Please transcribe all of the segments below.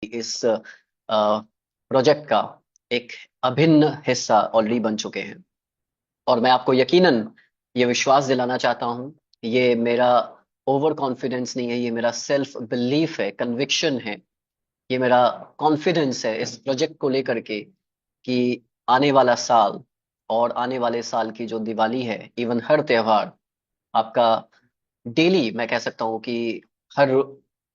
इस प्रोजेक्ट का एक अभिन्न हिस्सा ऑलरेडी बन चुके हैं। और मैं आपको यकीनन ये विश्वास दिलाना चाहता हूँ, ये मेरा ओवर कॉन्फिडेंस नहीं है, ये मेरा सेल्फ बिलीफ है, कन्विक्शन है, ये मेरा कॉन्फिडेंस है इस प्रोजेक्ट को लेकर के कि आने वाला साल और आने वाले साल की जो दिवाली है, इवन हर त्योहार आपका डेली, मैं कह सकता हूँ कि हर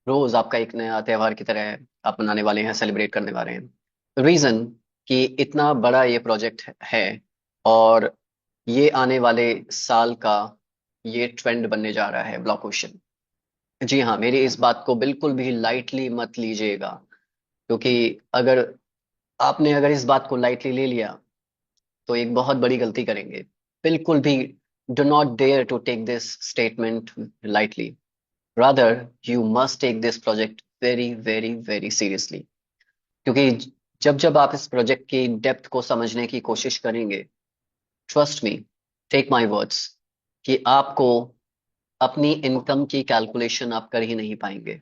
रोज आपका एक नया त्योहार की तरह आप मनाने वाले हैं, सेलिब्रेट करने वाले हैं। रीजन कि इतना बड़ा ये प्रोजेक्ट है और ये आने वाले साल का ये ट्रेंड बनने जा रहा है, ब्लॉक ओशन। जी हाँ, मेरी इस बात को बिल्कुल भी लाइटली मत लीजिएगा, क्योंकि अगर अगर इस बात को लाइटली ले लिया तो एक बहुत बड़ी गलती करेंगे। बिल्कुल भी do not dare to take this statement lightly, rather you must take this project very very very seriously. क्योंकि जब जब आप इस प्रोजेक्ट की डेप्थ को समझने की कोशिश करेंगे, trust me, take my words, कि आपको अपनी इनकम की कैलकुलेशन आप कर ही नहीं पाएंगे।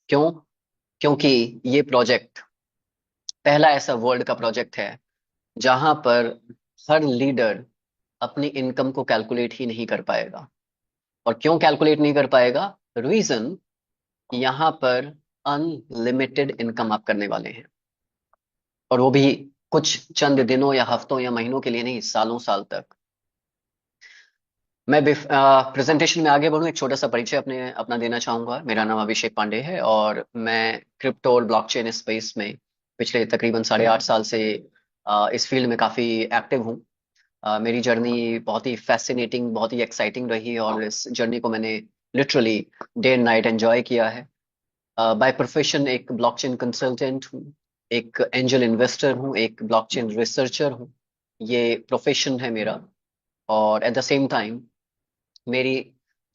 क्यों? क्योंकि ये प्रोजेक्ट पहला ऐसा वर्ल्ड का प्रोजेक्ट है जहां पर हर लीडर अपनी इनकम को कैलकुलेट ही नहीं कर पाएगा। और क्यों कैलकुलेट नहीं कर पाएगा? रीजन, यहाँ पर अनलिमिटेड इनकम आप करने वाले हैं, और वो भी कुछ चंद दिनों या हफ्तों या महीनों के लिए नहीं, सालों साल तक। मैं प्रेजेंटेशन में आगे बढ़ूं, एक छोटा सा परिचय अपना देना चाहूंगा। मेरा नाम अभिषेक पांडे है और मैं क्रिप्टो और ब्लॉकचेन स्पेस में पिछले तकरीबन 8.5 साल से इस फील्ड में काफी एक्टिव हूँ। मेरी जर्नी बहुत ही फैसिनेटिंग, बहुत ही एक्साइटिंग रही है और इस जर्नी को मैंने literally day and night enjoy किया है। बाय प्रोफेशन एक ब्लॉकचेन कंसल्टेंट हूँ, एक एंजल इन्वेस्टर हूँ, एक ब्लॉकचेन रिसर्चर हूँ। ये प्रोफेशन है मेरा। और एट द सेम टाइम मेरी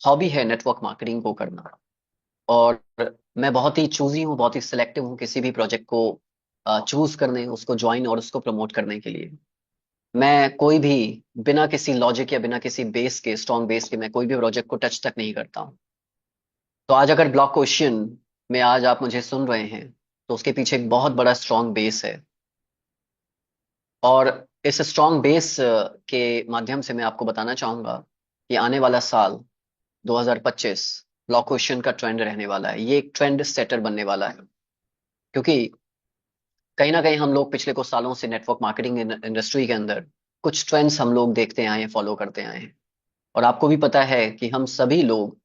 हॉबी है नेटवर्क मार्केटिंग को करना। और मैं बहुत ही चूजी हूँ, बहुत ही सिलेक्टिव हूँ किसी भी प्रोजेक्ट को चूज करने, उसको ज्वाइन और उसको प्रमोट करने के लिए। मैं कोई भी बिना किसी लॉजिक या बिना किसी बेस के, स्ट्रॉन्ग बेस के, मैं कोई भी प्रोजेक्ट को टच तक नहीं करता हूँ। तो आज अगर ब्लॉक क्वेश्चन में आज आप मुझे सुन रहे हैं, तो उसके पीछे एक बहुत बड़ा स्ट्रॉन्ग बेस है। और इस स्ट्रॉन्ग बेस के माध्यम से मैं आपको बताना चाहूंगा कि आने वाला साल 2025 ब्लॉक क्वेश्चन का ट्रेंड रहने वाला है। ये एक ट्रेंड सेटर बनने वाला है, क्योंकि कहीं ना कहीं हम लोग पिछले कुछ सालों से नेटवर्क मार्केटिंग इंडस्ट्री के अंदर कुछ ट्रेंड्स हम लोग देखते आए हैं, फॉलो करते आए हैं। और आपको भी पता है कि हम सभी लोग,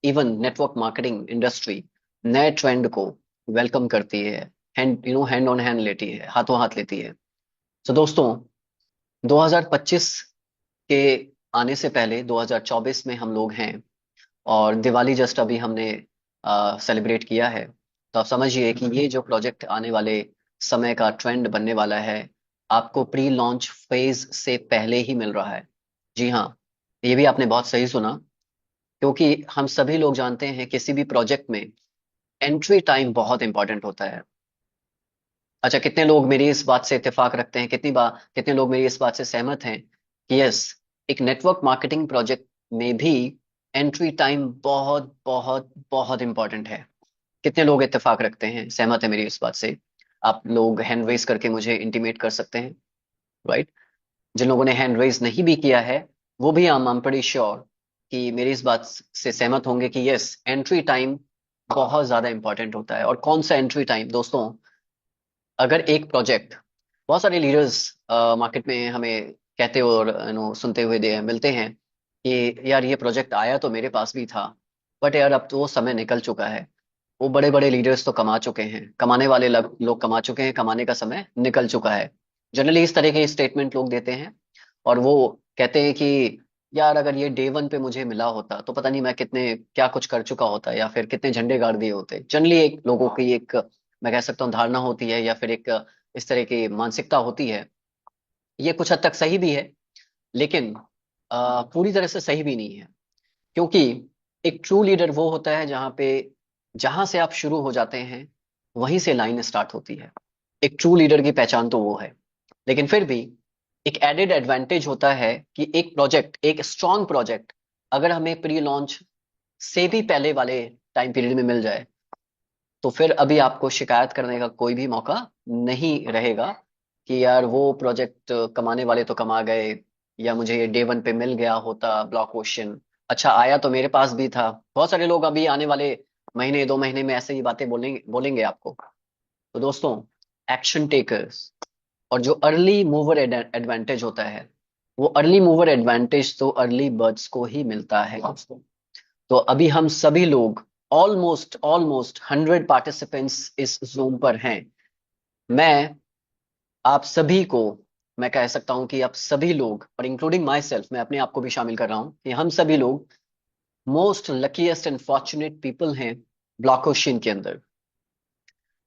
इवन नेटवर्क मार्केटिंग इंडस्ट्री, नए ट्रेंड को वेलकम करती है, हैंड ऑन हैंड लेती है, हाथों हाथ लेती है। तो दोस्तों, 2025 के आने से पहले 2024 में हम लोग हैं, और दिवाली जस्ट अभी हमने सेलिब्रेट किया है। तो आप समझिए कि ये जो प्रोजेक्ट आने वाले समय का ट्रेंड बनने वाला है, आपको प्री लॉन्च फेज से पहले ही मिल रहा है। जी हाँ, ये भी आपने बहुत सही सुना। क्योंकि हम सभी लोग जानते हैं किसी भी प्रोजेक्ट में एंट्री टाइम बहुत इंपॉर्टेंट होता है। अच्छा, कितने लोग मेरी इस बात से इत्तेफाक रखते हैं, कितने लोग मेरी इस बात से सहमत हैं कि यस, एक नेटवर्क मार्केटिंग प्रोजेक्ट में भी एंट्री टाइम बहुत बहुत बहुत इंपॉर्टेंट है? कितने लोग इत्तेफाक रखते हैं, सहमत है मेरी इस बात से? आप लोग हैंड रेज करके मुझे इंटीमेट कर सकते हैं, राइट? जिन लोगों ने हैंड रेज नहीं भी किया है, वो भी आई एम प्रीटी श्योर कि मेरी इस बात से सहमत होंगे कि यस, एंट्री टाइम बहुत ज्यादा इंपॉर्टेंट होता है। और कौन सा एंट्री टाइम दोस्तों? अगर एक प्रोजेक्ट, बहुत सारे लीडर्स मार्केट में हमें कहते और सुनते हुए मिलते हैं कि यार ये प्रोजेक्ट आया तो मेरे पास भी था, बट यार अब तो वो समय निकल चुका है। वो बड़े बड़े लीडर्स तो कमा चुके हैं, कमाने वाले लोग कमा चुके हैं, कमाने का समय निकल चुका है। जनरली इस तरह के स्टेटमेंट लोग देते हैं। और वो कहते हैं कि यार अगर ये डे वन पे मुझे मिला होता तो पता नहीं मैं कितने क्या कुछ कर चुका होता, या फिर कितने झंडे गाड़ दिए होते। जनरली एक लोगों की एक, मैं कह सकता हूँ, धारणा होती है, या फिर एक इस तरह की मानसिकता होती है। ये कुछ हद तक सही भी है, लेकिन पूरी तरह से सही भी नहीं है। क्योंकि एक ट्रू लीडर वो होता है जहां से आप शुरू हो जाते हैं, वहीं से लाइन स्टार्ट होती है। एक ट्रू लीडर की पहचान तो वो है। लेकिन फिर भी एक एडेड एडवांटेज होता है कि एक प्रोजेक्ट, एक स्ट्रांग प्रोजेक्ट, अगर हमें प्री लॉन्च से भी पहले वाले टाइम पीरियड में मिल जाए, तो फिर अभी आपको शिकायत करने का कोई भी मौका नहीं रहेगा कि यार वो प्रोजेक्ट कमाने वाले तो कमा गए, या मुझे ये डे वन पे मिल गया होता ब्लॉक क्वेश्चन, अच्छा आया तो मेरे पास भी था। बहुत सारे लोग अभी आने वाले महीने 2 महीने में ऐसे ही बातें बोलेंगे बोलेंगे आपको। तो दोस्तों, एक्शन टेकर्स और जो अर्ली मूवर एडवांटेज होता है, वो अर्ली मूवर एडवांटेज तो अर्ली बर्ड्स को ही मिलता है दोस्तों। तो अभी हम सभी लोग ऑलमोस्ट ऑलमोस्ट 100 पार्टिसिपेंट्स इस जूम पर हैं। मैं आप सभी को, मैं कह सकता हूं कि आप सभी लोग, और इंक्लूडिंग माई सेल्फ, मैं अपने आप को भी शामिल कर रहा हूं, कि हम सभी लोग most luckiest and fortunate people हैं ब्लॉक ओशियन के अंदर।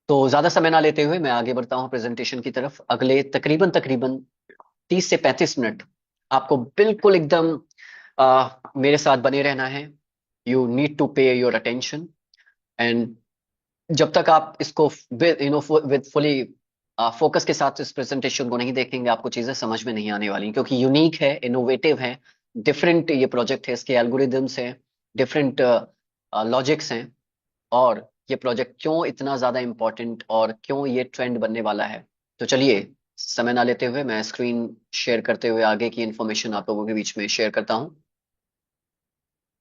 तो ज्यादा समय ना लेते हुए मैं आगे बढ़ता हूं प्रेजेंटेशन की तरफ। अगले तकरीबन तकरीबन 30 से 35 मिनट आपको बिल्कुल एकदम मेरे साथ बने रहना है। यू नीड टू पे योर अटेंशन, एंड जब तक आप इसको विद फुली फोकस के साथ इस प्रेजेंटेशन को नहीं देखेंगे, आपको चीजें समझ में नहीं आने वाली, क्योंकि यूनिक है, इनोवेटिव है, डिफरेंट ये प्रोजेक्ट है, इसके एल्गोरिदम्स हैं, डिफरेंट लॉजिक्स हैं। और ये प्रोजेक्ट क्यों इतना ज्यादा इंपॉर्टेंट और क्यों ये ट्रेंड बनने वाला है। तो चलिए, समय ना लेते हुए मैं स्क्रीन शेयर करते हुए आगे की इंफॉर्मेशन आप लोगों के बीच में शेयर करता हूं।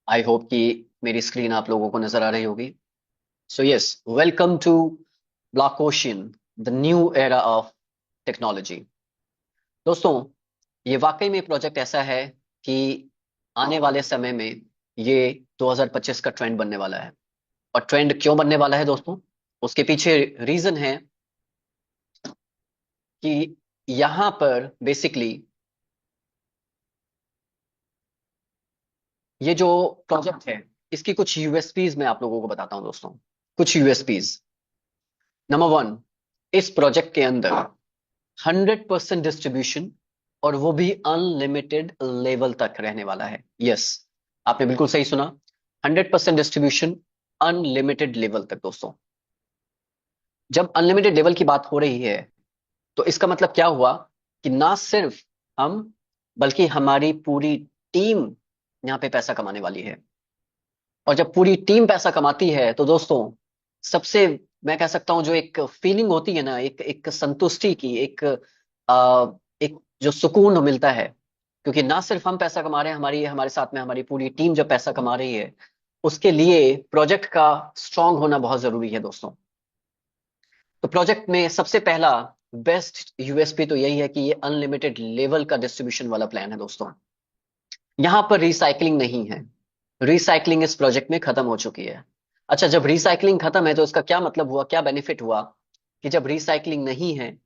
आई होप कि मेरी स्क्रीन आप लोगों को नजर आ रही होगी। So yes, welcome to block ocean, the new era of technology. दोस्तों, ये वाकई में प्रोजेक्ट ऐसा है कि आने वाले समय में ये 2025 का ट्रेंड बनने वाला है। और ट्रेंड क्यों बनने वाला है दोस्तों, उसके पीछे रीजन है कि यहाँ पर बेसिकली ये जो प्रोजेक्ट है, इसकी कुछ यूएसपीज मैं आप लोगों को बताता हूं दोस्तों। कुछ यूएसपीज। नंबर वन, इस प्रोजेक्ट के अंदर 100% डिस्ट्रीब्यूशन, और वो भी अनलिमिटेड लेवल तक रहने वाला है। यस, आपने बिल्कुल सही सुना, 100% डिस्ट्रीब्यूशन, अनलिमिटेड लेवल तक दोस्तों। जब अनलिमिटेड लेवल की बात हो रही है, तो इसका मतलब क्या हुआ कि ना सिर्फ हम, बल्कि हमारी पूरी टीम यहाँ पे पैसा कमाने वाली है। और जब पूरी टीम पैसा कमाती है तो दोस्तों, सबसे, मैं कह सकता हूं, जो एक फीलिंग होती है ना, एक एक संतुष्टि की, एक जो सुकून मिलता है, क्योंकि ना सिर्फ हम पैसा कमा रहे हैं, हमारी हमारे साथ में हमारी पूरी टीम जब पैसा कमा रही है, उसके लिए प्रोजेक्ट का स्ट्रांग होना बहुत जरूरी है दोस्तों। तो प्रोजेक्ट में सबसे पहला बेस्ट यूएसपी तो यही है कि ये अनलिमिटेड लेवल का डिस्ट्रीब्यूशन वाला प्लान है दोस्तों। यहां पर रिसाइकलिंग नहीं है। रिसाइकलिंग इस प्रोजेक्ट में खत्म हो चुकी है। अच्छा, जब रिसाइकलिंग खत्म है तो इसका क्या मतलब हुआ, क्या बेनिफिट हुआ, कि जब रिसाइकलिंग नहीं है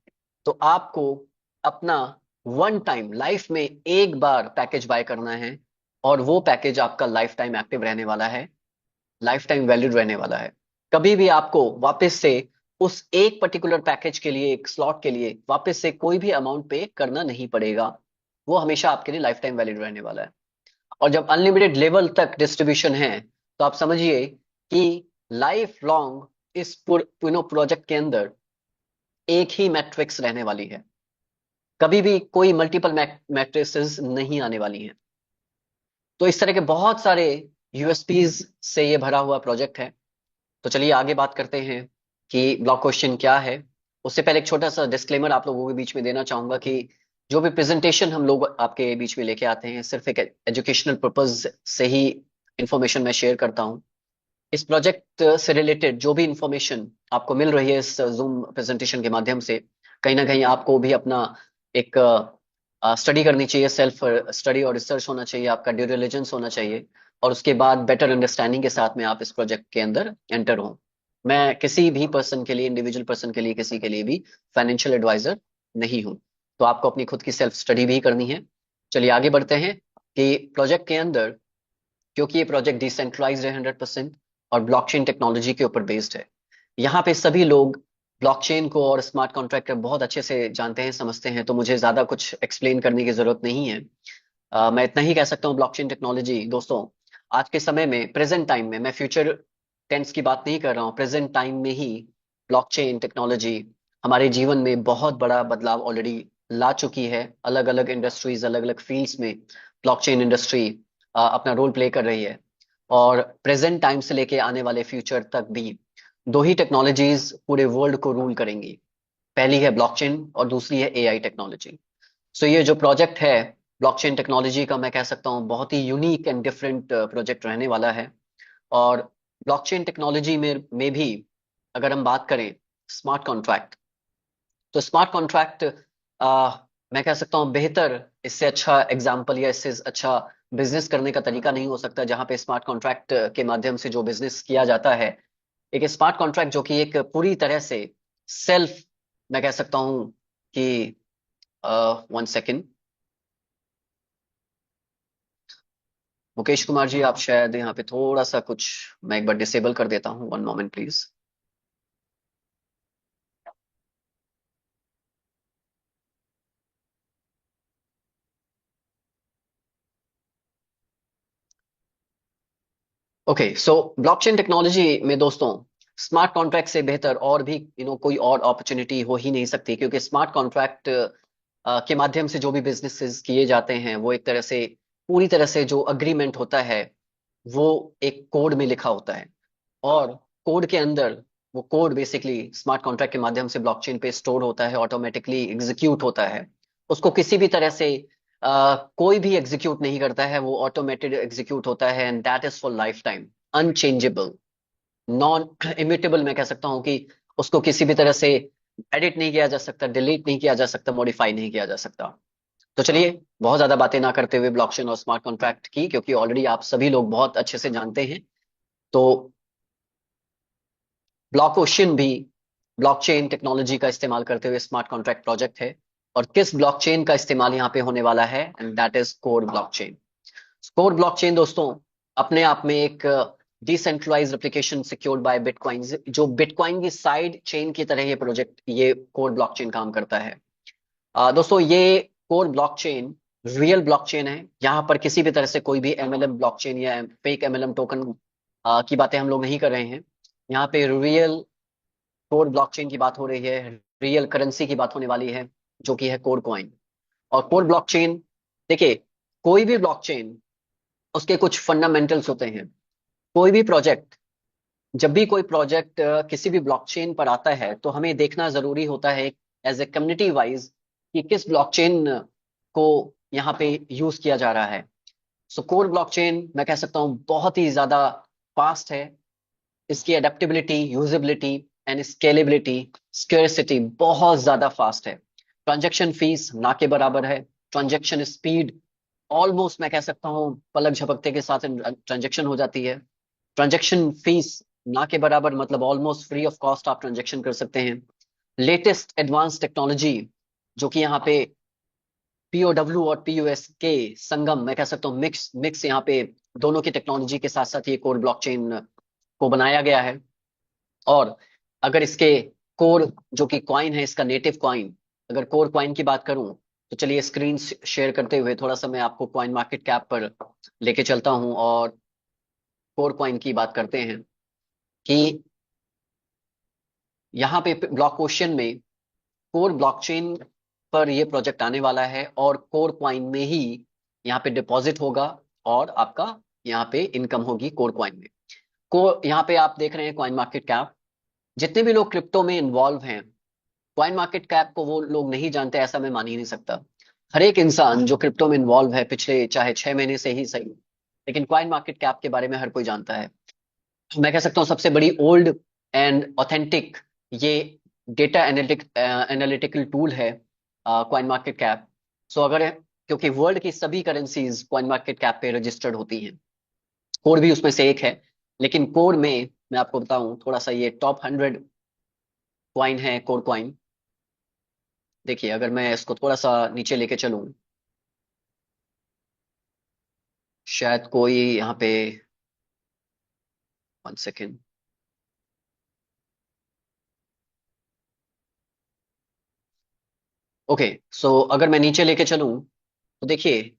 तो आपको अपना वन टाइम लाइफ में एक बार पैकेज बाय करना है, और वो पैकेज आपका लाइफ टाइम एक्टिव रहने वाला है, लाइफ टाइम वैलिड रहने वाला है। कभी भी आपको वापस से उस एक पर्टिकुलर पैकेज के लिए, एक स्लॉट के लिए वापस से कोई भी अमाउंट पे करना नहीं पड़ेगा। वो हमेशा आपके लिए लाइफ टाइम वैलिड रहने वाला है। और जब अनलिमिटेड लेवल तक डिस्ट्रीब्यूशन है, तो आप समझिए कि लाइफ लॉन्ग इस प्रोजेक्ट के अंदर एक ही मैट्रिक्स रहने वाली है। कभी भी कोई मल्टीपल मैट्रिसेस नहीं आने वाली हैं। तो इस तरह के बहुत सारे यूएसपीज से ये भरा हुआ प्रोजेक्ट है। तो चलिए आगे बात करते हैं कि ब्लॉक क्वेश्चन क्या है। उससे पहले एक छोटा सा डिस्क्लेमर आप लोगों के बीच में देना चाहूंगा कि जो भी प्रेजेंटेशन हम लोग आपके बीच में लेके आते हैं, सिर्फ एक एजुकेशनल पर्पज से ही इंफॉर्मेशन मैं शेयर करता हूं। इस प्रोजेक्ट से रिलेटेड जो भी इंफॉर्मेशन आपको मिल रही है इस जूम प्रेजेंटेशन के माध्यम से, कहीं ना कहीं आपको भी अपना एक स्टडी करनी चाहिए, सेल्फ स्टडी और रिसर्च होना चाहिए, आपका ड्यू डिलिजेंस होना चाहिए, और उसके बाद बेटर अंडरस्टैंडिंग के साथ में आप इस प्रोजेक्ट के अंदर एंटर हो। मैं किसी भी पर्सन के लिए, इंडिविजुअल पर्सन के लिए, किसी के लिए भी फाइनेंशियल एडवाइजर नहीं हूं। तो आपको अपनी खुद की सेल्फ स्टडी भी करनी है। चलिए आगे बढ़ते हैं कि प्रोजेक्ट के अंदर, क्योंकि ये प्रोजेक्ट डिसेंट्रलाइज्ड है 100%, और ब्लॉकचेन टेक्नोलॉजी के ऊपर बेस्ड है, यहाँ पे सभी लोग ब्लॉकचेन को और स्मार्ट कॉन्ट्रैक्ट को बहुत अच्छे से जानते हैं, समझते हैं। तो मुझे ज्यादा कुछ एक्सप्लेन करने की जरूरत नहीं है। मैं इतना ही कह सकता हूँ, ब्लॉकचेन टेक्नोलॉजी दोस्तों, आज के समय में, प्रेजेंट टाइम में, मैं फ्यूचर टेंस की बात नहीं कर रहा हूँ, प्रेजेंट टाइम में ही ब्लॉकचेन टेक्नोलॉजी हमारे जीवन में बहुत बड़ा बदलाव ऑलरेडी ला चुकी है। अलग अलग इंडस्ट्रीज, अलग अलग फील्ड्स में ब्लॉकचेन इंडस्ट्री अपना रोल प्ले कर रही है। और प्रेजेंट टाइम से लेके आने वाले फ्यूचर तक भी दो ही टेक्नोलॉजीज पूरे वर्ल्ड को रूल करेंगी। पहली है ब्लॉकचेन और दूसरी है एआई टेक्नोलॉजी। सो ये जो प्रोजेक्ट है ब्लॉकचेन टेक्नोलॉजी का, मैं कह सकता हूँ बहुत ही यूनिक एंड डिफरेंट प्रोजेक्ट रहने वाला है। और ब्लॉकचेन टेक्नोलॉजी में भी अगर हम बात करें स्मार्ट कॉन्ट्रैक्ट, तो स्मार्ट कॉन्ट्रैक्ट मैं कह सकता हूँ बेहतर, इससे अच्छा एग्जाम्पल या इससे अच्छा बिजनेस करने का तरीका नहीं हो सकता, जहां पे स्मार्ट कॉन्ट्रैक्ट के माध्यम से जो बिजनेस किया जाता है, एक स्मार्ट कॉन्ट्रैक्ट जो कि एक पूरी तरह से सेल्फ, मैं कह सकता हूं कि 1 सेकेंड, मुकेश कुमार जी आप शायद यहाँ पे थोड़ा सा कुछ, मैं एक बार डिसेबल कर देता हूँ, 1 moment please. Okay, so blockchain technology में दोस्तों स्मार्ट कॉन्ट्रैक्ट से बेहतर और भी कोई और अपॉर्चुनिटी हो ही नहीं सकती, क्योंकि स्मार्ट कॉन्ट्रैक्ट के माध्यम से जो भी बिजनेसेस किए जाते हैं वो एक तरह से, पूरी तरह से जो अग्रीमेंट होता है वो एक कोड में लिखा होता है। और कोड के अंदर, वो कोड बेसिकली स्मार्ट कॉन्ट्रैक्ट के माध्यम से ब्लॉकचेन पे स्टोर होता है, ऑटोमेटिकली एग्जीक्यूट होता है। उसको किसी भी तरह से कोई भी एग्जीक्यूट नहीं करता है, वो ऑटोमेटेड एग्जीक्यूट होता है, and that is for life time, unchangeable, non imitable. मैं कह सकता हूँ कि उसको किसी भी तरह से एडिट नहीं किया जा सकता, डिलीट नहीं किया जा सकता, मॉडिफाई नहीं किया जा सकता। तो चलिए, बहुत ज्यादा बातें ना करते हुए ब्लॉकचेन और स्मार्ट कॉन्ट्रैक्ट की, क्योंकि ऑलरेडी आप सभी लोग बहुत अच्छे से जानते हैं, तो ब्लॉक ओशन भी ब्लॉकचेन टेक्नोलॉजी का इस्तेमाल करते हुए स्मार्ट कॉन्ट्रैक्ट प्रोजेक्ट है। और किस ब्लॉकचेन का इस्तेमाल यहाँ पे होने वाला है, and that is core blockchain. Core blockchain दोस्तों अपने आप में एक decentralized application secured by bitcoin, जो बिटकॉइन की साइड चेन की तरह ये प्रोजेक्ट, ये कोर ब्लॉकचेन काम करता है। दोस्तों ये कोर ब्लॉकचेन रियल ब्लॉकचेन है। यहाँ पर किसी भी तरह से कोई भी एमएलएम ब्लॉकचेन या फेक एमएलएम टोकन की बातें हम लोग नहीं कर रहे हैं। यहाँ पे रियल कोर ब्लॉकचेन की बात हो रही है, रियल करेंसी की बात होने वाली है, जो कि है कोर कॉइन। और कोर ब्लॉकचेन, देखिए, कोई भी ब्लॉकचेन, उसके कुछ फंडामेंटल्स होते हैं। कोई भी प्रोजेक्ट, जब भी कोई प्रोजेक्ट किसी भी ब्लॉकचेन पर आता है, तो हमें देखना जरूरी होता है एज ए कम्युनिटी वाइज कि किस ब्लॉकचेन को यहाँ पे यूज किया जा रहा है। सो कोर ब्लॉकचेन मैं कह सकता हूँ बहुत ही ज्यादा फास्ट है। इसकी adaptability, usability and scalability, scarcity बहुत ज्यादा फास्ट है। ट्रांजैक्शन फीस ना के बराबर है। ट्रांजैक्शन स्पीड ऑलमोस्ट, मैं कह सकता हूँ पलक झपकते के साथ ट्रांजैक्शन हो जाती है। ट्रांजैक्शन फीस ना के बराबर, मतलब ऑलमोस्ट फ्री ऑफ कॉस्ट आप ट्रांजैक्शन कर सकते हैं। लेटेस्ट एडवांस टेक्नोलॉजी, जो कि यहाँ पे पीओडब्ल्यू और पीयूएस के संगम, मैं कह सकता हूँ मिक्स मिक्स यहाँ पे दोनों की टेक्नोलॉजी के साथ साथ ये कोर ब्लॉकचेन को बनाया गया है। और अगर इसके कोर जो कि कॉइन है, इसका नेटिव कॉइन, अगर कोर कॉइन की बात करूं, तो चलिए स्क्रीन शेयर करते हुए थोड़ा सा मैं आपको कॉइन मार्केट कैप पर लेके चलता हूं, और कोर कॉइन की बात करते हैं कि यहाँ पे ब्लॉक ओशन में कोर ब्लॉकचेन पर ये प्रोजेक्ट आने वाला है, और कोर कॉइन में ही यहाँ पे डिपॉजिट होगा, और आपका यहाँ पे इनकम होगी कोर कॉइन में। को यहाँ पे आप देख रहे हैं कॉइन मार्केट कैप। जितने भी लोग क्रिप्टो में इन्वॉल्व हैं, कॉइन मार्केट कैप को वो लोग नहीं जानते, ऐसा मैं मान ही नहीं सकता। हर एक इंसान जो क्रिप्टो में इन्वॉल्व है पिछले चाहे 6 महीने से ही सही, लेकिन कॉइन मार्केट कैप के बारे में हर कोई जानता है। मैं कह सकता हूँ सबसे बड़ी ओल्ड एंड ऑथेंटिक ये डेटा एनालिटिकल टूल है कॉइन मार्केट कैप। सो अगर, क्योंकि वर्ल्ड की सभी करेंसीज कॉइन मार्केट कैप पे रजिस्टर्ड होती हैं, कोर भी उसमें से एक है। लेकिन कोर में मैं आपको बताऊं थोड़ा सा, ये टॉप 100 कॉइन है कोर कॉइन। देखिए, अगर मैं इसको थोड़ा सा नीचे लेके चलूं, शायद कोई यहाँ पे, 1 सेकेंड। ओके, सो अगर मैं नीचे लेके चलूं, तो देखिए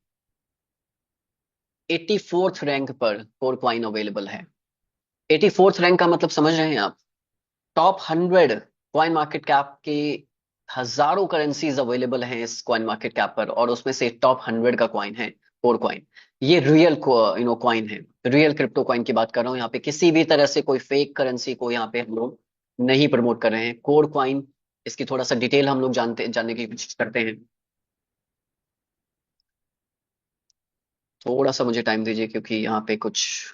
84th रैंक पर कोर कॉइन अवेलेबल है। 84th रैंक का मतलब समझ रहे हैं आप? टॉप 100 कॉइन मार्केट कैप के हजारों करेंसीज अवेलेबल हैं इस कॉइन मार्केट कैप पर, और उसमें से टॉप 100 का कॉइन है कोर कॉइन। ये रियल कॉइन है, रियल क्रिप्टो कॉइन की बात कर रहा हूँ। यहाँ पे किसी भी तरह से कोई फेक करेंसी को यहाँ पे हम लोग नहीं प्रमोट कर रहे हैं। कोर कॉइन, इसकी थोड़ा सा डिटेल हम लोग जानने की कोशिश करते हैं। थोड़ा सा मुझे टाइम दीजिए, क्योंकि यहाँ पे कुछ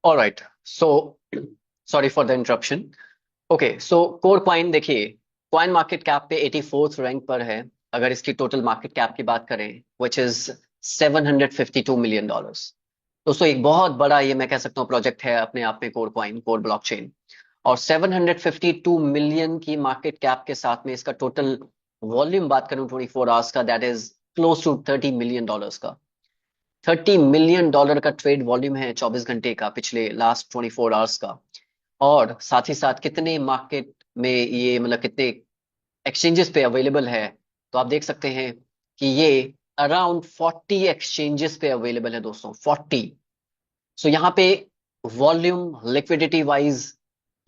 alright. So sorry for the interruption. Okay, so core coin देखिए, कॉइन मार्केट कैप पे 84th रैंक पर है। अगर इसकी टोटल मार्केट कैप की बात करें, विच इज $752 मिलियन। दोस्तों एक बहुत बड़ा, ये मैं कह सकता हूँ, प्रोजेक्ट है अपने आप में कोर कॉइन, कोर ब्लॉकचेन। और 752 मिलियन की मार्केट कैप के साथ में इसका टोटल वॉल्यूम बात करूं 24 आवर्स का, that is close to $30 million का। $30 मिलियन का ट्रेड वॉल्यूम है 24 घंटे का, पिछले लास्ट 24 आवर्स का। और साथ ही साथ कितने मार्केट में ये, मतलब कितने एक्सचेंजेस पे अवेलेबल है, तो आप देख सकते हैं कि ये अराउंड 40 एक्सचेंजेस पे अवेलेबल है दोस्तों, 40। सो यहाँ पे वॉल्यूम, लिक्विडिटी वाइज,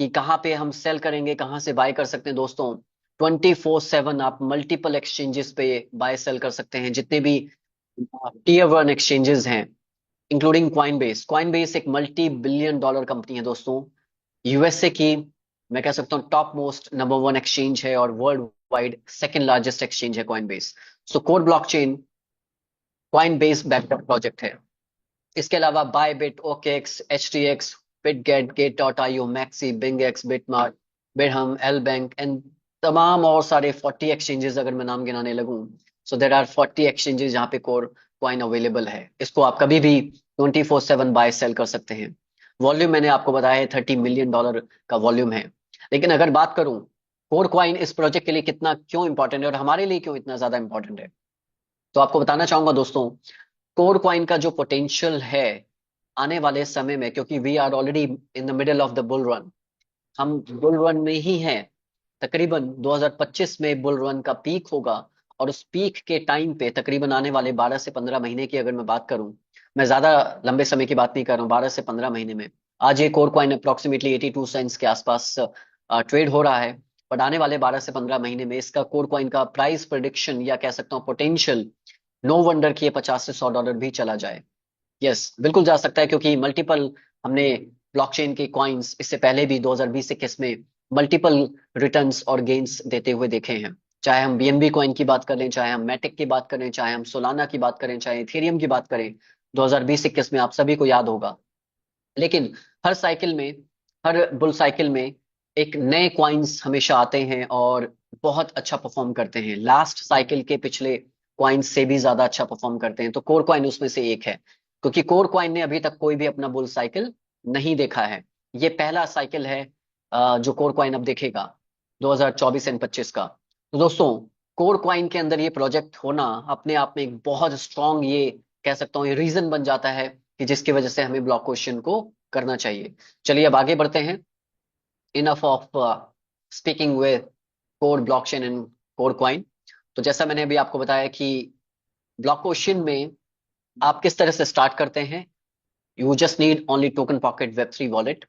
कि कहाँ पे हम सेल करेंगे, कहाँ से बाय कर सकते हैं दोस्तों, 24/7 आप मल्टीपल एक्सचेंजेस पे बाय सेल कर सकते हैं। जितने भी टीयर 1 एक्सचेंजेस हैं, इंक्लूडिंग क्वाइनबेस। क्वाइनबेस एक $multi-billion कंपनी है दोस्तों, यूएसए की, मैं कह सकता हूँ टॉप मोस्ट नंबर 1 एक्सचेंज है, और world wide second largest exchange है Coinbase. So core blockchain Coinbase backup project है। इसके अलावा बायबिट, ओकेएक्स, एचटीएक्स, बिटगेट, गेट.io, मैक्सी, बिंगएक्स, बिटमार्ट, बिरहम, एल बैंक एंड तमाम और सारे 40 एक्सचेंजेस अगर मैं नाम गिनाने लगूं, सो देर आर 40 एक्सचेंजेस जहां पे कोर क्वाइन अवेलेबल है। इसको आप कभी भी 24/7 बाय सेल कर सकते हैं। वॉल्यूम मैंने आपको बताया है, $30 मिलियन का वॉल्यूम है। लेकिन अगर बात करूं कोर क्वाइन इस प्रोजेक्ट के लिए कितना क्यों इंपॉर्टेंट है और हमारे लिए क्यों इतना ज्यादा इंपॉर्टेंट है, तो आपको बताना चाहूंगा दोस्तों। कोर क्वाइन का जो पोटेंशियल है आने वाले समय में, क्योंकि we are already in the middle of the bull run, हम बुल रन में ही हैं। तकरीबन 2025 में बुल रन का पीक होगा, और उस पीक के टाइम पे तकरीबन आने वाले 12 से 15 महीने की अगर मैं बात करूं, मैं ज्यादा लंबे समय की बात नहीं कर रहा हूँ, 12 से 15 महीने में, आज ये कोर क्वाइन अप्रोक्सीमेटली 82 सेंट्स के आसपास ट्रेड हो रहा है। बट आने वाले 12 से 15 महीने में इसका कोर क्वाइन का प्राइस प्रिडिक्शन, या कह सकता हूँ पोटेंशियल, नो वंडर कि ये 50 से $100 भी चला जाए। यस, बिल्कुल जा सकता है, क्योंकि मल्टीपल, हमने ब्लॉकचेन के कॉइन्स इससे पहले भी 2020-21 में मल्टीपल रिटर्न्स और गेन्स देते हुए देखे हैं। चाहे हम बीएनबी कॉइन की बात करें, चाहे हम मैटिक की बात करें, चाहे हम सोलाना की बात करें, चाहे इथेरियम की बात करें, 2020-21 में आप सभी को याद होगा। लेकिन हर साइकिल में, हर बुल साइकिल में एक नए क्वाइंस हमेशा आते हैं और बहुत अच्छा परफॉर्म करते हैं। लास्ट साइकिल के पिछले क्वाइंस से भी ज्यादा अच्छा परफॉर्म करते हैं, तो कोर क्वाइन उसमें से एक है। क्योंकि कोर क्वाइन ने अभी तक कोई भी अपना बुल साइकिल नहीं देखा है। ये पहला साइकिल है जो कोर क्वाइन अब देखेगा, 2024 एंड 25 का। तो दोस्तों, कोर क्वाइन के अंदर ये प्रोजेक्ट होना अपने आप में एक बहुत स्ट्रांग, ये कह सकता हूँ, ये रीजन बन जाता है कि जिसकी वजह से हमें ब्लॉक क्वेश्चन को करना चाहिए। चलिए अब आगे बढ़ते हैं। Enough of speaking with core blockchain and core coin. तो जैसा मैंने अभी आपको बताया कि ब्लॉक क्वेश्चन में आप किस तरह से स्टार्ट करते हैं, you just need only token pocket web 3 wallet.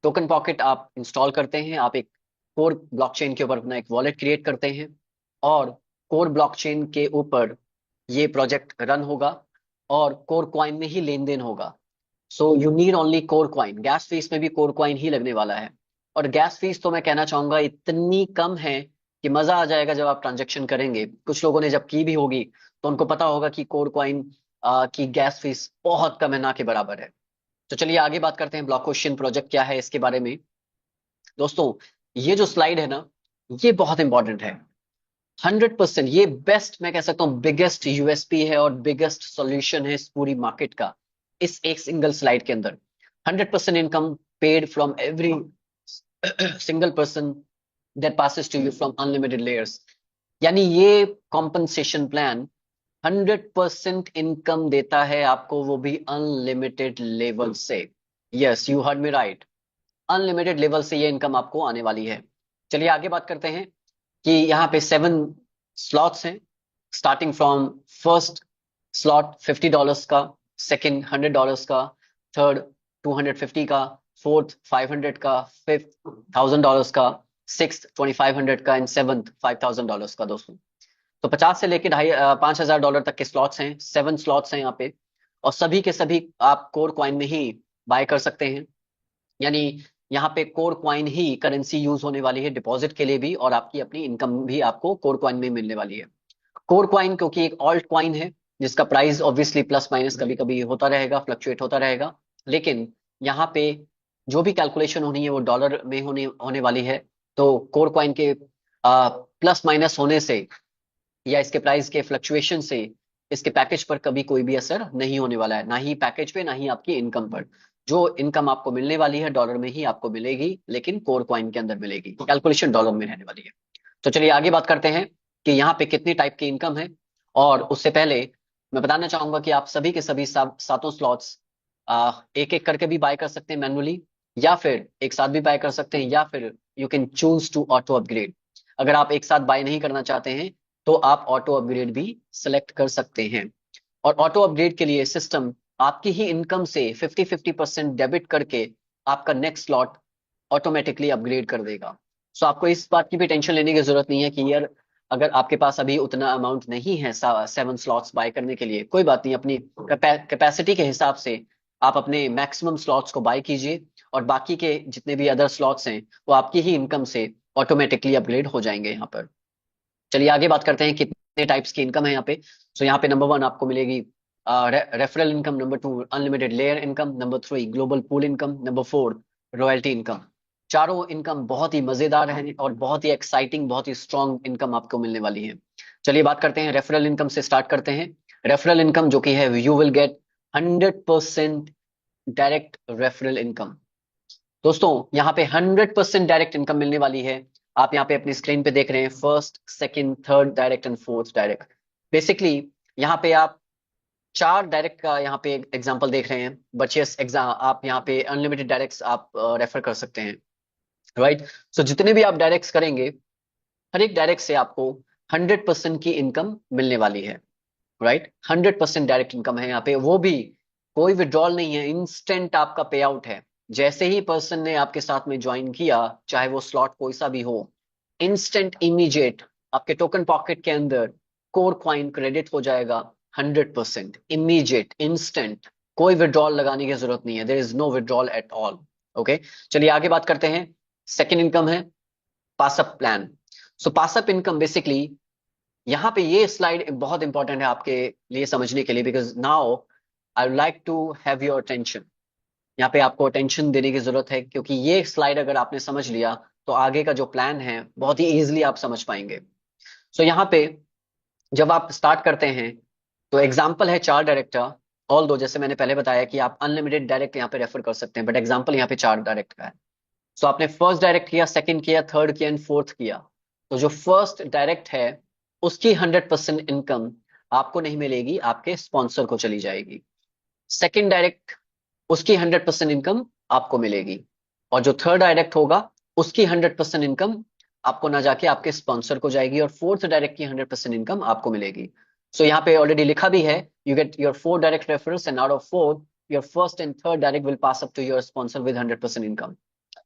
Token pocket आप इंस्टॉल करते हैं, आप एक कोर ब्लॉकचेन के ऊपर अपना एक वॉलेट क्रिएट करते हैं, और कोर ब्लॉकचेन के ऊपर ये प्रोजेक्ट रन होगा, और कोर क्वाइन में ही लेन देन होगा। So you need only core coin. Gas fees में भी कोर क्वाइन ही लगने वाला है। और गैस फीस तो मैं कहना चाहूंगा इतनी कम है कि मजा आ जाएगा जब आप ट्रांजेक्शन करेंगे। कुछ लोगों ने जब की भी होगी तो उनको पता होगा कि कोर क्वाइन कि गैस फीस बहुत कम है, ना के बराबर है। तो चलिए आगे बात करते हैं, ब्लॉक क्वेश्चन प्रोजेक्ट क्या है इसके बारे में। दोस्तों, ये जो स्लाइड है ना, ये बहुत इंपॉर्टेंट है। 100% ये बेस्ट, मैं कह सकता हूँ बिगेस्ट यूएसपी है और बिगेस्ट सॉल्यूशन है इस पूरी मार्केट का, इस एक सिंगल स्लाइड के अंदर। 100% income paid from every single person that passes to you from unlimited layers। यानी ये कॉम्पनसेशन प्लान 100% इनकम देता है आपको, वो भी अनलिमिटेड लेवल से। Yes, you heard me right, unlimited level से ये इनकम आपको आने वाली है। चलिए आगे बात करते हैं कि यहाँ पे 7 स्लॉट्स हैं, स्टार्टिंग फ्रॉम फर्स्ट स्लॉट $50 का, सेकंड $100 का, थर्ड 250 का, फोर्थ 500 का, फिफ्थ $1000 का, सिक्स 2500 का, एंड सेवंथ $5000 का। दोस्तों, तो 50 से लेकर ढाई $5000 तक के स्लॉट्स हैं, 7 स्लॉट्स हैं यहाँ पे। और सभी के सभी आप कोर क्वाइन में ही बाय कर सकते हैं। यानी यहाँ पे कोर क्वाइन ही करेंसी यूज होने वाली है डिपॉजिट के लिए भी, और आपकी अपनी इनकम भी आपको कोर क्वाइन में मिलने वाली है। कोर क्वाइन क्योंकि एक ऑल्ट क्वाइन है, जिसका प्राइस ऑब्वियसली प्लस माइनस कभी कभी होता रहेगा, फ्लक्चुएट होता रहेगा, लेकिन यहाँ पे जो भी कैलकुलेशन होनी है वो डॉलर में होने होने वाली है। तो कोर क्वाइन के प्लस माइनस होने से या इसके प्राइस के फ्लक्चुएशन से इसके पैकेज पर कभी कोई भी असर नहीं होने वाला है, ना ही पैकेज पे ना ही आपकी इनकम पर। जो इनकम आपको मिलने वाली है डॉलर में ही आपको मिलेगी, लेकिन कोर क्वाइन के अंदर मिलेगी, कैलकुलेशन डॉलर में रहने वाली है। तो चलिए आगे बात करते हैं कि यहाँ पे कितनी टाइप की इनकम है। और उससे पहले मैं बताना चाहूंगा कि आप सभी के सभी सातों स्लॉट्स एक एक करके भी बाय कर सकते हैं मैनुअली, या फिर एक साथ भी बाय कर सकते हैं, या फिर you can choose to auto upgrade. अगर आप एक साथ बाय नहीं करना चाहते हैं तो आप ऑटो अपग्रेड भी सिलेक्ट कर सकते हैं। और ऑटो अपग्रेड के लिए सिस्टम आपकी ही इनकम से 50-50% डेबिट करके आपका नेक्स्ट स्लॉट ऑटोमेटिकली अपग्रेड कर देगा। सो आपको इस बात की भी टेंशन लेने की जरूरत नहीं है कि यार अगर आपके पास अभी उतना अमाउंट नहीं है 7 स्लॉट्स बाय करने के लिए, कोई बात नहीं, अपनी कैपेसिटी के हिसाब से आप अपने मैक्सिमम स्लॉट्स को बाय कीजिए, और बाकी के जितने भी अदर स्लॉट्स हैं वो आपकी ही इनकम से ऑटोमेटिकली अपग्रेड हो जाएंगे यहाँ पर। चलिए आगे बात करते हैं कितने टाइप्स की इनकम है यहाँ पे। सो यहाँ पे नंबर 1 आपको मिलेगी referral income, number 2 unlimited layer income, number 3 global pool income, number 4 royalty income. चारों इनकम बहुत ही मजेदार है और बहुत ही एक्साइटिंग, बहुत ही स्ट्रॉन्ग इनकम आपको मिलने वाली है। चलिए बात करते हैं रेफरल इनकम से, स्टार्ट करते हैं। रेफरल इनकम जो कि है, you will get 100% direct referral income. दोस्तों, यहाँ पे 100% डायरेक्ट इनकम मिलने वाली है। आप यहाँ पे अपनी स्क्रीन पे देख रहे हैं first, second, third direct and fourth direct. Basically यहाँ पे आप 4 डायरेक्ट का यहाँ पे एग्जांपल देख रहे हैं, बचेस एग्जाम आप यहाँ पे अनलिमिटेड डायरेक्ट्स आप रेफर कर सकते हैं, राइट। सो जितने भी आप डायरेक्ट्स करेंगे, हर एक डायरेक्ट से आपको 100% की इनकम मिलने वाली है, राइट। 100% डायरेक्ट इनकम है यहाँ पे, वो भी कोई विड्रॉल नहीं है, इंस्टेंट आपका पे आउट है। जैसे ही पर्सन ने आपके साथ में ज्वाइन किया, चाहे वो स्लॉट कोई सा भी हो, इंस्टेंट इमीडिएट आपके टोकन पॉकेट के अंदर कोर क्वाइन क्रेडिट हो जाएगा। 100% इमीडिएट, इंस्टेंट, कोई विड्रॉल लगाने की जरूरत नहीं है, there is no withdrawal at all. Okay, चलिए आगे बात करते हैं। सेकेंड इनकम है pass up plan. So pass up income basically, यहाँ पे ये स्लाइड बहुत इंपॉर्टेंट है आपके लिए समझने के लिए, because now I would like to have your attention. यहाँ पे आपको अटेंशन देने की जरूरत है, क्योंकि ये स्लाइड अगर आपने समझ लिया तो आगे का जो प्लान है बहुत ही इजीली आप समझ पाएंगे। सो यहाँ पे जब आप स्टार्ट करते हैं तो एग्जाम्पल है 4 डायरेक्टर। ऑल दो जैसे मैंने पहले बताया कि आप अनलिमिटेड डायरेक्ट यहाँ पे रेफर कर सकते हैं, बट एग्जाम्पल यहाँ पे 4 डायरेक्ट का है। सो आपने फर्स्ट डायरेक्ट किया, सेकंड किया, थर्ड किया एंड फोर्थ किया। तो जो फर्स्ट डायरेक्ट है उसकी 100% इनकम आपको नहीं मिलेगी, आपके स्पॉन्सर को चली जाएगी। सेकंड डायरेक्ट, उसकी 100% इनकम आपको मिलेगी। और जो थर्ड डायरेक्ट होगा उसकी 100% इनकम आपको ना जाके आपके स्पॉन्सर को जाएगी, और फोर्थ डायरेक्ट की 100% इनकम आपको मिलेगी। सो यहाँ पे ऑलरेडी लिखा भी है, you get your 4 direct referrals and out of 4 your first and third direct will pass up to your sponsor with 100% income.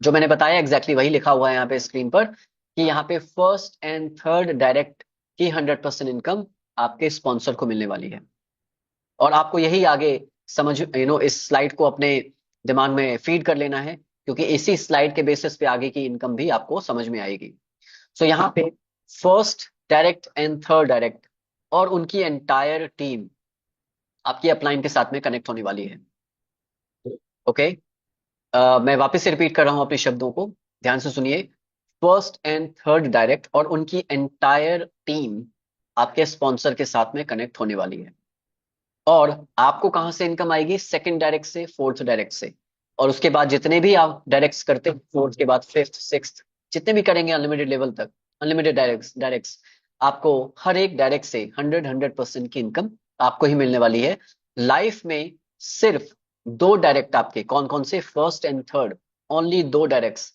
जो मैंने बताया एग्जैक्टली वही लिखा हुआ है यहाँ पे स्क्रीन पर, कि यहाँ पे फर्स्ट एंड थर्ड डायरेक्ट की 100% इनकम आपके स्पॉन्सर को मिलने वाली है। और आपको यही आगे समझ इस स्लाइड को अपने दिमाग में फीड कर लेना है, क्योंकि इसी स्लाइड के बेसिस पे आगे की इनकम भी आपको समझ में आएगी। सो यहाँ पे first direct and third direct और उनकी एंटायर टीम आपकी अपलाइन के साथ में कनेक्ट होने वाली है। ओके। मैं वापस से रिपीट कर रहा हूं अपने शब्दों को, ध्यान से सुनिए। फर्स्ट एंड थर्ड डायरेक्ट और उनकी एंटायर टीम आपके स्पॉन्सर के साथ में कनेक्ट होने वाली है। और आपको कहां से इनकम आएगी? सेकंड डायरेक्ट से, फोर्थ डायरेक्ट से। और उसके बाद जितने भी आप डायरेक्ट्स करते हैं, फोर्थ के बाद फिफ्थ, सिक्स्थ, जितने भी करेंगे अनलिमिटेड लेवल तक, अनलिमिटेड डायरेक्ट्स, आपको हर एक डायरेक्ट से 100% की इनकम आपको ही मिलने वाली है। लाइफ में सिर्फ दो डायरेक्ट आपके, कौन कौन से? फर्स्ट एंड थर्ड, ओनली दो डायरेक्ट्स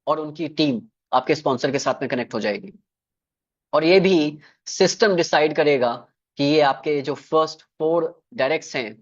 और उनकी टीम आपके स्पॉन्सर के साथ में कनेक्ट हो जाएगी। और ये भी सिस्टम डिसाइड करेगा कि ये आपके जो फर्स्ट फोर डायरेक्ट्स हैं,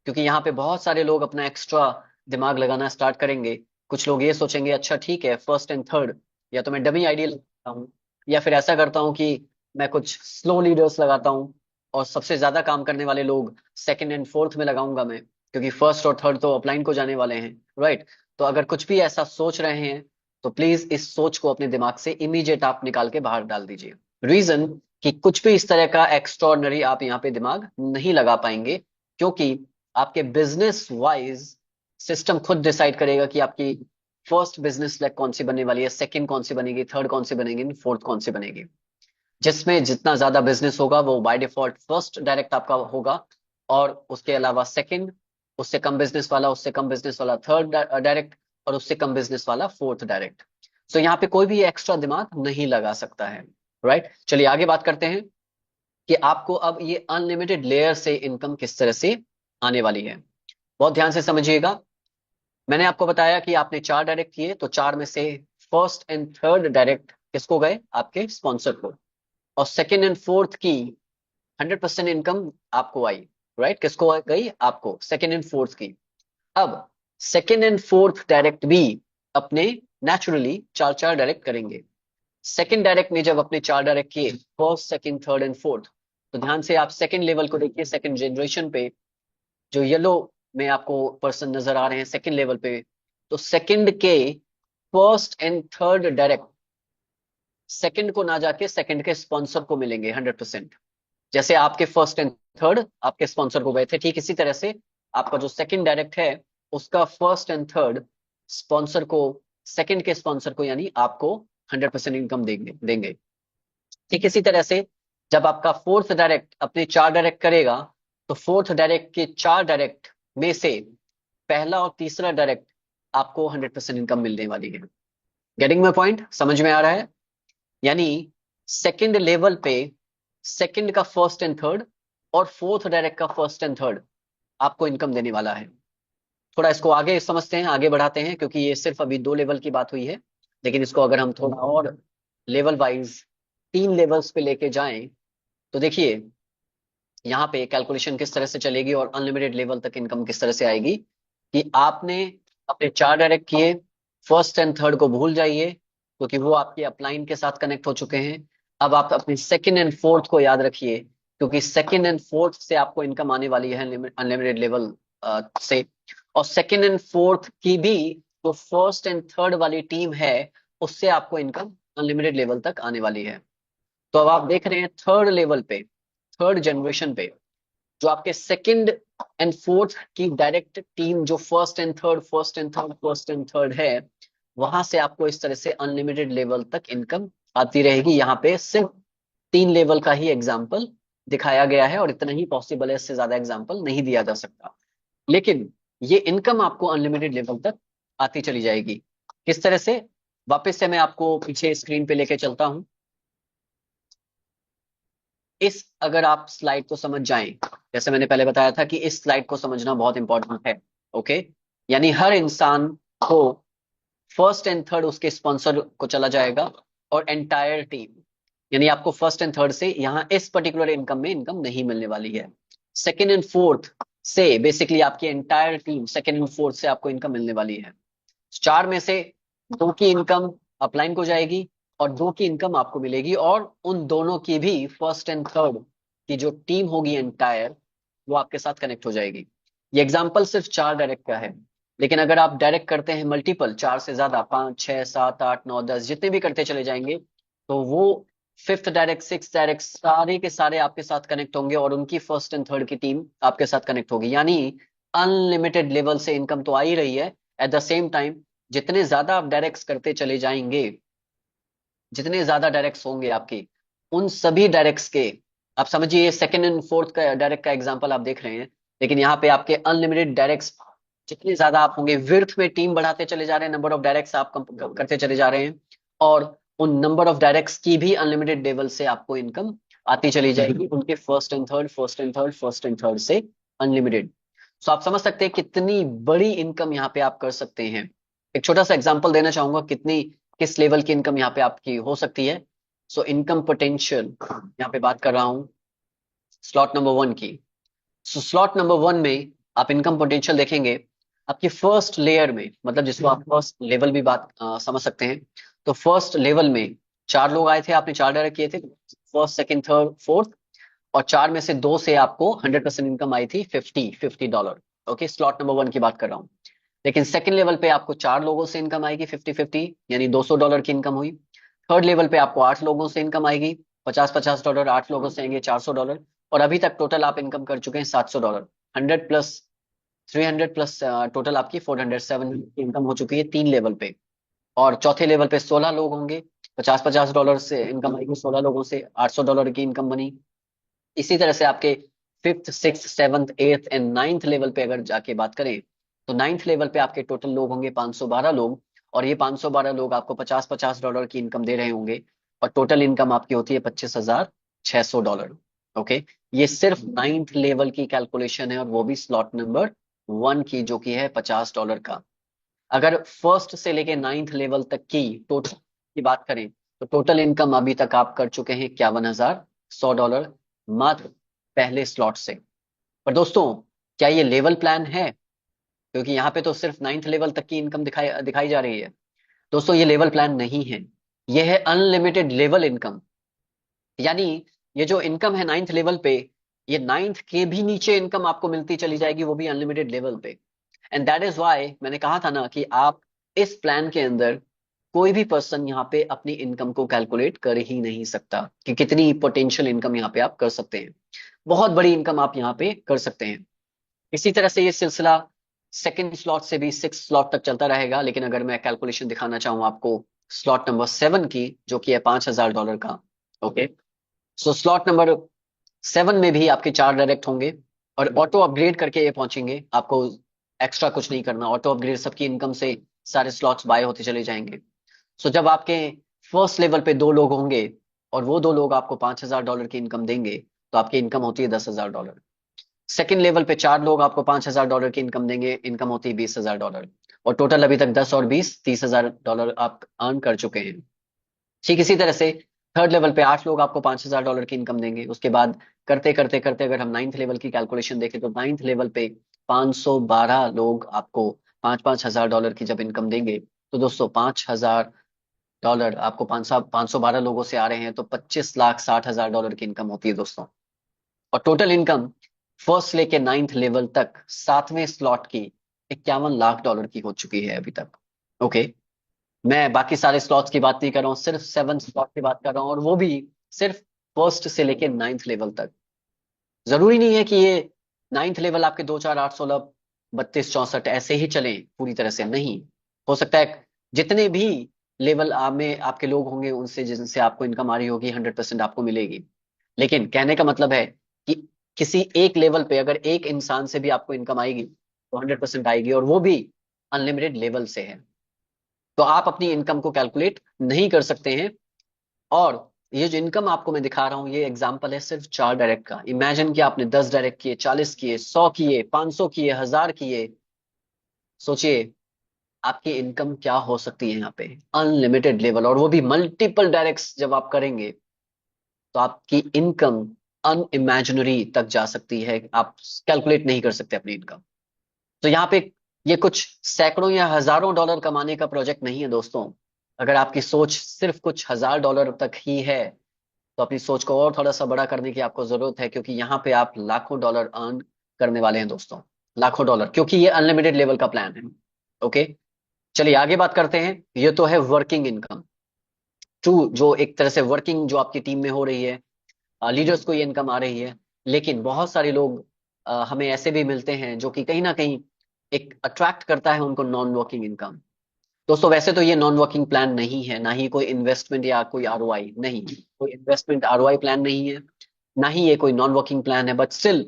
क्योंकि यहाँ पे बहुत सारे लोग अपना एक्स्ट्रा दिमाग लगाना स्टार्ट करेंगे। कुछ लोग ये सोचेंगे, अच्छा ठीक है, फर्स्ट एंड थर्ड या तो मैं डमी आईडी लगाता हूँ, या फिर ऐसा करता हूँ कि मैं कुछ स्लो लीडर्स लगाता हूँ, और सबसे ज्यादा काम करने वाले लोग सेकंड एंड फोर्थ में लगाऊंगा मैं, क्योंकि फर्स्ट और थर्ड तो अपलाइन को जाने वाले हैं, राइट? तो अगर कुछ भी ऐसा सोच रहे हैं, तो प्लीज इस सोच को अपने दिमाग से इमीडिएट आप निकाल के बाहर डाल दीजिए। रीजन कि कुछ भी इस तरह का एक्स्ट्रॉर्डनरी आप यहाँ पे दिमाग नहीं लगा पाएंगे, क्योंकि आपके बिजनेस वाइज सिस्टम खुद डिसाइड करेगा कि आपकी फर्स्ट बिजनेस लेग कौन सी बनने वाली है, सेकंड कौन सी बनेगी, थर्ड कौन सी बनेगी, फोर्थ कौन सी बनेगी। जिसमें जितना ज्यादा बिजनेस होगा वो बाय डिफॉल्ट फर्स्ट डायरेक्ट आपका होगा, और उसके अलावा सेकंड, उससे कम बिजनेस वाला, उससे कम बिजनेस वाला थर्ड डायरेक्ट, और उससे कम बिजनेस वाला फोर्थ डायरेक्ट। सो यहाँ पे कोई भी एक्स्ट्रा दिमाग नहीं लगा सकता है, राइट? चलिए आगे बात करते हैं कि आपको अब ये अनलिमिटेड लेयर से इनकम किस तरह से आने वाली है। बहुत ध्यान से समझिएगा। मैंने आपको बताया कि आपने चार डायरेक्ट किए, तो चार में से फर्स्ट एंड थर्ड डायरेक्ट किसको गए? आपके स्पॉन्सर को। और सेकेंड एंड फोर्थ की 100% इनकम आपको आई, राइट? किसको गई? आपको, सेकेंड एंड फोर्थ की। अब सेकेंड एंड फोर्थ डायरेक्ट भी अपने नेचुरली चार चार डायरेक्ट करेंगे। सेकंड डायरेक्ट में जब अपने चार डायरेक्ट किए, first, second, third and fourth, तो ध्यान से आप सेकंड लेवल को देखिए, सेकंड जनरेशन पे जो येलो में आपको पर्सन नजर आ रहे हैं सेकंड लेवल पे, तो सेकंड के first and third direct second को ना जाके सेकंड के स्पॉन्सर को मिलेंगे 100%। जैसे आपके फर्स्ट एंड थर्ड आपके स्पॉन्सर को गए थे, ठीक इसी तरह से आपका जो सेकंड डायरेक्ट है, उसका फर्स्ट एंड थर्ड स्पॉन्सर को, सेकंड के स्पॉन्सर को, यानी आपको 100% इनकम देंगे देंगे। ठीक इसी तरह से जब आपका फोर्थ डायरेक्ट अपने चार डायरेक्ट करेगा, तो फोर्थ डायरेक्ट के चार डायरेक्ट में से पहला और तीसरा डायरेक्ट आपको 100% इनकम मिलने वाली है। Getting my point? समझ में आ रहा है? यानी सेकंड लेवल पे सेकंड का फर्स्ट एंड थर्ड और फोर्थ डायरेक्ट का फर्स्ट एंड थर्ड आपको इनकम देने वाला है। थोड़ा इसको आगे समझते हैं, आगे बढ़ाते हैं, क्योंकि ये सिर्फ अभी दो लेवल की बात हुई है। लेकिन इसको अगर हम थोड़ा और लेवल वाइज तीन लेवल्स पे लेके जाएं, तो देखिए यहाँ पे कैलकुलेशन किस तरह से चलेगी और अनलिमिटेड लेवल तक इनकम किस तरह से आएगी। कि आपने अपने चार डायरेक्ट किए, फर्स्ट एंड थर्ड को भूल जाइए, क्योंकि वो आपके अपलाइन के साथ कनेक्ट हो चुके हैं। अब आप अपने सेकंड एंड फोर्थ को याद रखिए, क्योंकि सेकंड एंड फोर्थ से आपको इनकम आने वाली है अनलिमिटेड लेवल से। और सेकंड एंड फोर्थ की भी जो फर्स्ट एंड थर्ड वाली टीम है, उससे आपको इनकम अनलिमिटेड लेवल तक आने वाली है। तो अब आप देख रहे हैं थर्ड लेवल पे, थर्ड जनरेशन पे, जो आपके सेकंड एंड फोर्थ की डायरेक्ट टीम, जो first and third, first and third, first and third है, वहां से आपको इस तरह से अनलिमिटेड लेवल तक इनकम आती रहेगी। यहाँ पे सिर्फ तीन लेवल का ही एग्जाम्पल दिखाया गया है, और इतना ही पॉसिबल है, इससे ज्यादा एग्जाम्पल नहीं दिया जा सकता। लेकिन ये इनकम आपको अनलिमिटेड लेवल तक आती चली जाएगी। किस तरह से? वापस से मैं आपको पीछे स्क्रीन पे लेके चलता हूं। इस अगर आप स्लाइड को समझ जाएं, जैसे मैंने पहले बताया था कि इस स्लाइड को समझना बहुत इंपॉर्टेंट है। ओके। यानी हर इंसान को फर्स्ट एंड थर्ड उसके स्पॉन्सर को चला जाएगा, और एंटायर टीम, यानी आपको फर्स्ट एंड थर्ड से यहाँ इस पर्टिकुलर इनकम में इनकम नहीं मिलने वाली है। सेकेंड एंड फोर्थ से बेसिकली आपकी entire team, second and fourth से आपको इनकम मिलने वाली है। चार में से दो की इनकम अपलाइन को जाएगी, और दो की इनकम आपको मिलेगी, और उन दोनों की भी फर्स्ट एंड थर्ड की जो टीम होगी एंटायर, वो आपके साथ कनेक्ट हो जाएगी। ये एग्जांपल सिर्फ चार डायरेक्ट का है, लेकिन अगर आप डायरेक्ट करते हैं मल्टीपल, चार से ज्यादा, पांच, छह, सात, आठ, नौ, 10, जितने भी करते चले जाएंगे, तो वो फिफ्थ डायरेक्ट, सिक्स डायरेक्ट, सारे के सारे आपके साथ कनेक्ट होंगे और उनकी फर्स्ट एंड थर्ड की टीम आपके साथ कनेक्ट होगी। यानी अनलिमिटेड लेवल से इनकम तो आ ही रही है, एट द सेम टाइम जितने ज्यादा आप डायरेक्ट्स करते चले जाएंगे, जितने ज्यादा डायरेक्ट्स होंगे आपके, उन सभी डायरेक्ट्स के, आप समझिए ये सेकंड एंड फोर्थ का डायरेक्ट का एग्जांपल आप देख रहे हैं, लेकिन यहाँ पे आपके अनलिमिटेड डायरेक्ट्स जितने ज्यादा आप होंगे, विड्थ में टीम बढ़ाते चले जा रहे हैं, नंबर ऑफ डायरेक्ट्स आप करते चले जा रहे हैं, और उन नंबर ऑफ डायरेक्ट्स की भी अनलिमिटेड लेवल से आपको इनकम आती चली जाएगी, उनके first and third, first and third, first and third से अनलिमिटेड। सो आप समझ सकते हैं कितनी बड़ी इनकम यहाँ पे आप कर सकते हैं। एक छोटा सा एग्जांपल देना चाहूंगा कितनी, किस लेवल की इनकम यहाँ पे आपकी हो सकती है। सो इनकम पोटेंशियल यहाँ पे बात कर रहा हूँ स्लॉट नंबर वन की। सो स्लॉट नंबर वन में आप इनकम पोटेंशियल देखेंगे, आपकी फर्स्ट लेयर में, मतलब जिसको आप फर्स्ट लेवल भी बात समझ सकते हैं, तो फर्स्ट लेवल में चार लोग आए थे, आपने चार डायरेक्ट किए थे, फर्स्ट सेकंड थर्ड फोर्थ, और चार में से दो से आपको 100% इनकम आई थी, $50 ओके, स्लॉट नंबर वन की बात कर रहा हूँ। लेकिन सेकंड लेवल पे आपको चार लोगों से इनकम आएगी 50-50, यानी $200 की इनकम हुई। थर्ड लेवल पे आपको आठ लोगों से इनकम आएगी 50-50 डॉलर, आठ लोगों से आएंगे $400, और अभी तक टोटल आप इनकम कर चुके हैं $700। 100 प्लस 300 प्लस टोटल आपकी 407 की इनकम हो चुकी है तीन लेवल पे। और चौथे लेवल पे 16 लोग होंगे, 50-50 डॉलर से इनकम आएगी, 16 लोगों से $800 की इनकम बनी। इसी तरह से आपके fifth, six, seventh, eighth and ninth level पे अगर जाके बात करें, तो नाइन्थ लेवल पे आपके टोटल लोग होंगे 512 लोग, और ये 512 लोग आपको 50-50 डॉलर की इनकम दे रहे होंगे, और टोटल इनकम आपकी होती है $25,600। ओके, ये सिर्फ नाइन्थ लेवल की कैलकुलेशन है, और वो भी स्लॉट नंबर वन की, जो कि है $50 का। अगर फर्स्ट से लेके नाइन्थ लेवल तक की टोटल की बात करें, तो टोटल इनकम अभी तक आप कर चुके हैं $51,100, मात्र पहले स्लॉट से। पर दोस्तों, क्या ये लेवल प्लान है? क्योंकि यहाँ पे तो सिर्फ नाइन्थ लेवल तक की इनकम दिखाई दिखाई जा रही है। दोस्तों, ये लेवल प्लान नहीं है, ये है अनलिमिटेड लेवल इनकम। यानी ये जो इनकम है नाइन्थ लेवल पे, ये नाइन्थ के भी नीचे इनकम आपको मिलती चली जाएगी, वो भी अनलिमिटेड लेवल पे। एंड दैट इज वाई मैंने कहा था ना कि आप इस प्लान के अंदर कोई भी पर्सन यहाँ पे अपनी इनकम को कैलकुलेट कर ही नहीं सकता कि कितनी पोटेंशियल इनकम यहाँ पे आप कर सकते हैं। बहुत बड़ी इनकम आप यहाँ पे कर सकते हैं। इसी तरह से ये सिलसिला सेकंड स्लॉट से भी सिक्स स्लॉट तक चलता रहेगा, लेकिन अगर मैं कैलकुलेशन दिखाना चाहूँ आपको स्लॉट नंबर सेवन की, जो कि है $5,000 का। ओके, सो स्लॉट नंबर सेवन में भी आपके चार डायरेक्ट होंगे, और ऑटो अपग्रेड करके ये पहुंचेंगे, आपको एक्स्ट्रा कुछ नहीं करना, ऑटो अपग्रेड सबकी इनकम से सारे स्लॉट्स बाय होते चले जाएंगे। सो जब आपके फर्स्ट लेवल पे दो लोग होंगे, और वो दो लोग आपको $5,000 की इनकम देंगे, तो आपकी इनकम होती है $10,000। सेकेंड लेवल पे चार लोग आपको $5,000 की इनकम देंगे, इनकम होती है $20,000, और टोटल अभी तक 10 और 20 $30,000 आप अर्न कर चुके हैं। ठीक इसी तरह से थर्ड लेवल पे आठ लोग आपको $5,000 की इनकम देंगे। उसके बाद करते करते करते अगर हम नाइन्थ लेवल की कैलकुलेशन देखें, तो नाइन्थ लेवल पे 512 लोग आपको पाँच पाँच हजार डॉलर की जब इनकम देंगे, तो दोस्तों $5,000 आपको 512 लोगों से आ रहे हैं, तो 25,60,000 डॉलर की इनकम होती है दोस्तों। और टोटल इनकम फर्स्ट लेके नाइन्थ लेवल तक सातवें स्लॉट की $51 लाख की हो चुकी है अभी तक। ओके, मैं बाकी सारे स्लॉट्स की बात नहीं कर रहा हूँ, सिर्फ सेवन स्लॉट की बात कर रहा हूँ, और वो भी सिर्फ फर्स्ट से लेके नाइन्थ लेवल तक। जरूरी नहीं है कि ये नाइन्थ लेवल आपके 2, 4, 8, 16, 32, 64 ऐसे ही चले पूरी तरह से, नहीं। हो सकता है जितने भी लेवल आप में आपके लोग होंगे, उनसे जिनसे आपको इनकम आ रही होगी 100% आपको मिलेगी। लेकिन कहने का मतलब है कि किसी एक लेवल पे अगर एक इंसान से भी आपको इनकम आएगी, तो 100% आएगी, और वो भी अनलिमिटेड लेवल से है। तो आप अपनी इनकम को कैलकुलेट नहीं कर सकते हैं। और ये जो इनकम आपको मैं दिखा रहा हूं, ये एग्जांपल है सिर्फ चार डायरेक्ट का। इमेजिन कि आपने 10 डायरेक्ट किए, 40 किए, 100 किए, 500 किए, 1000 किए। सोचिए आपकी इनकम क्या हो सकती है यहाँ पे, अनलिमिटेड लेवल, और वो भी मल्टीपल डायरेक्ट्स जब आप करेंगे, तो आपकी इनकम अनइमेजिनरी तक जा सकती है। आप कैलकुलेट नहीं कर सकते अपनी इनकम। तो यहाँ पे ये कुछ सैकड़ों या हजारों डॉलर कमाने का प्रोजेक्ट नहीं है दोस्तों। अगर आपकी सोच सिर्फ कुछ $1,000 तक ही है, तो अपनी सोच को और थोड़ा सा बड़ा करने की आपको जरूरत है, क्योंकि यहाँ पे आप लाखों डॉलर अर्न करने वाले हैं दोस्तों। लाखों डॉलर, क्योंकि ये अनलिमिटेड लेवल का प्लान है। ओके, चलिए आगे बात करते हैं। ये तो है वर्किंग इनकम। ट्रू जो एक तरह से वर्किंग जो आपकी टीम में हो रही है, लीडर्स को ये इनकम आ रही है। लेकिन बहुत सारे लोग हमें ऐसे भी मिलते हैं जो कि कहीं ना कहीं एक अट्रैक्ट करता है उनको नॉन वर्किंग इनकम। दोस्तों वैसे तो ये नॉन वर्किंग प्लान नहीं है, ना ही कोई इन्वेस्टमेंट या कोई आरओआई, नहीं कोई इन्वेस्टमेंट आरओआई प्लान नहीं है, ना ही ये कोई नॉन वर्किंग प्लान है, बट स्टिल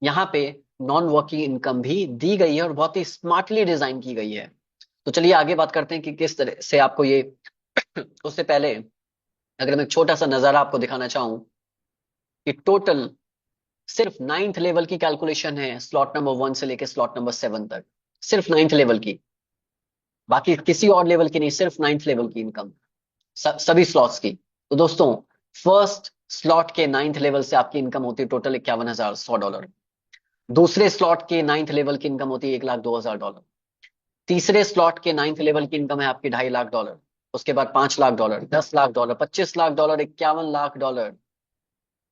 यहाँ पे नॉन वर्किंग इनकम भी दी गई है और बहुत ही स्मार्टली डिजाइन की गई है। तो चलिए आगे बात करते हैं कि किस तरह से आपको ये उससे पहले अगर मैं एक छोटा सा नजारा आपको दिखाना चाहूं कि टोटल सिर्फ नाइन्थ लेवल की कैलकुलेशन है स्लॉट नंबर 1 से लेके स्लॉट नंबर 7 तक, सिर्फ नाइन्थ लेवल की, बाकी किसी और लेवल की नहीं, सिर्फ नाइन्थ लेवल की इनकम सभी स्लॉट्स की। तो दोस्तों फर्स्ट स्लॉट के नाइन्थ लेवल से आपकी इनकम होती है टोटल 51,100 डॉलर। दूसरे स्लॉट के नाइन्थ लेवल की इनकम होती है 1,02,000 डॉलर। तीसरे स्लॉट के नाइन्थ लेवल की इनकम है आपकी 2.5 लाख डॉलर। उसके बाद 5 lakh dollar, 10 lakh dollar, 25 lakh dollar, 51 lakh dollar.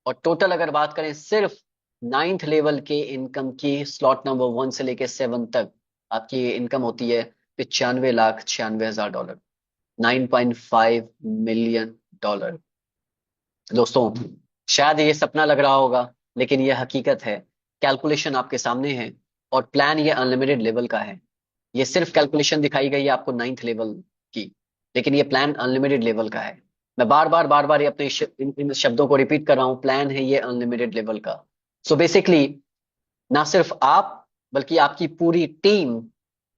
और टोटल अगर बात करें सिर्फ नाइन्थ लेवल के इनकम की स्लॉट नंबर 1 से लेके 7 तक, आपकी इनकम होती है 95,96,000 डॉलर, 9.5 मिलियन डॉलर। दोस्तों शायद ये सपना लग रहा होगा, लेकिन ये हकीकत है। कैलकुलेशन आपके सामने है और प्लान ये अनलिमिटेड लेवल का है। ये सिर्फ कैलकुलेशन दिखाई गई है आपको नाइन्थ लेवल की, लेकिन ये प्लान अनलिमिटेड लेवल का है। मैं बार बार ये अपने इन शब्दों को रिपीट कर रहा हूं, प्लान है ये अनलिमिटेड लेवल का। सो बेसिकली ना सिर्फ आप बल्कि आपकी पूरी टीम